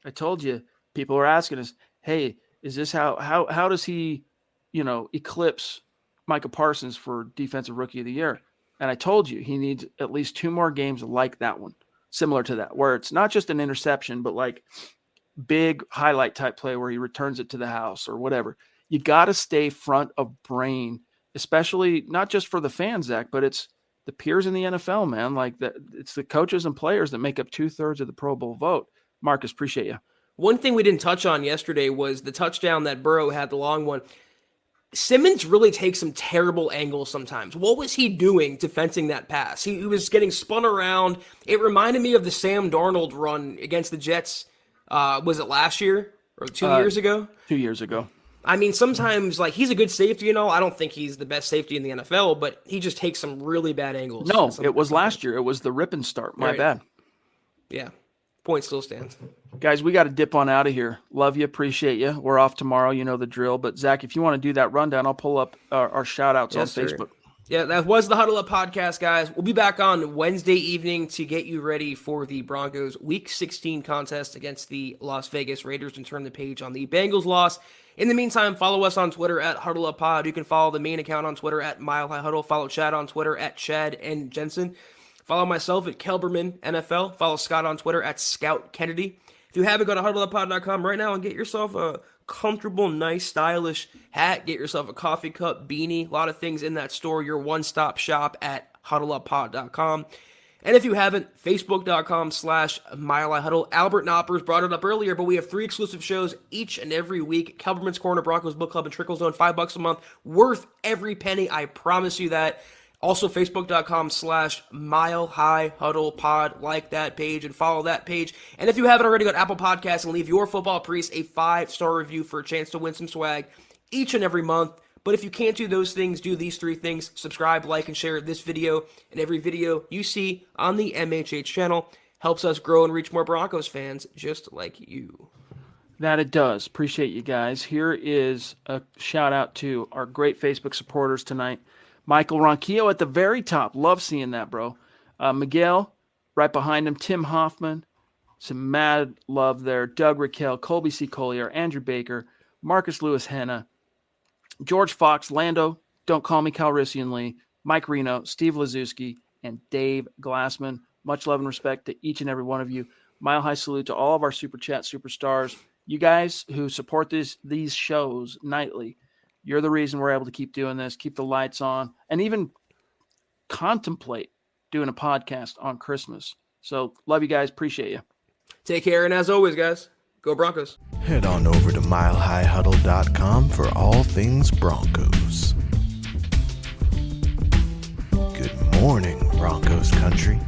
I told you, people are asking us, hey, is this how does he, eclipse Micah Parsons for Defensive Rookie of the Year? And I told you, he needs at least 2 more games like that one, similar to that, where it's not just an interception, but like big highlight type play where he returns it to the house or whatever. You got to stay front of brain, especially not just for the fans, Zach, but it's the peers in the NFL, man. Like, it's the coaches and players that make up 2/3 of the Pro Bowl vote. Marcus, appreciate you. One thing we didn't touch on yesterday was the touchdown that Burrow had, the long one. Simmons really takes some terrible angles sometimes. What was he doing defending that pass? He was getting spun around. It reminded me of the Sam Darnold run against the Jets. Was it last year or 2 years ago? 2 years ago. I mean, sometimes, like, he's a good safety and all. I don't think he's the best safety in the NFL, but he just takes some really bad angles. No, it was last year. It was the rip and start. My bad. Yeah. Point still stands. Guys, we got to dip on out of here. Love you. Appreciate you. We're off tomorrow. You know the drill. But, Zach, if you want to do that rundown, I'll pull up our shout-outs on Facebook. Yeah, that was the Huddle Up podcast, guys. We'll be back on Wednesday evening to get you ready for the Broncos Week 16 contest against the Las Vegas Raiders and turn the page on the Bengals loss. In the meantime, follow us on Twitter at HuddleUpPod. You can follow the main account on Twitter at Mile High Huddle. Follow Chad on Twitter at Chad and Jensen. Follow myself at Kelberman NFL. Follow Scott on Twitter at Scout Kennedy. If you haven't, go to HuddleUpPod.com right now and get yourself a comfortable, nice, stylish hat. Get yourself a coffee cup, beanie, a lot of things in that store. Your one-stop shop at HuddleUpPod.com. And if you haven't, Facebook.com/Mile High Huddle. Albert Knoppers brought it up earlier, but we have 3 exclusive shows each and every week. Kelberman's Corner, Broncos Book Club, and Trickle Zone, $5 a month. Worth every penny, I promise you that. Also, Facebook.com/Mile High Huddle Pod. Like that page and follow that page. And if you haven't already, go to Apple Podcasts and leave your football priest a 5-star review for a chance to win some swag each and every month. But if you can't do those things, do these 3 things. Subscribe, like, and share this video. And every video you see on the MHH channel helps us grow and reach more Broncos fans just like you. That it does. Appreciate you guys. Here is a shout out to our great Facebook supporters tonight. Michael Ronquillo at the very top. Love seeing that, bro. Miguel, right behind him. Tim Hoffman. Some mad love there. Doug Raquel, Colby C. Collier, Andrew Baker, Marcus Lewis Henna, George Fox, Lando, Don't Call Me Calrissian Lee, Mike Reno, Steve Lazuski, and Dave Glassman. Much love and respect to each and every one of you. Mile high salute to all of our Super Chat superstars. You guys who support these shows nightly, you're the reason we're able to keep doing this, keep the lights on, and even contemplate doing a podcast on Christmas. So love you guys. Appreciate you. Take care, and as always, guys, go Broncos. Head on over to milehighhuddle.com for all things Broncos. Good morning, Broncos country.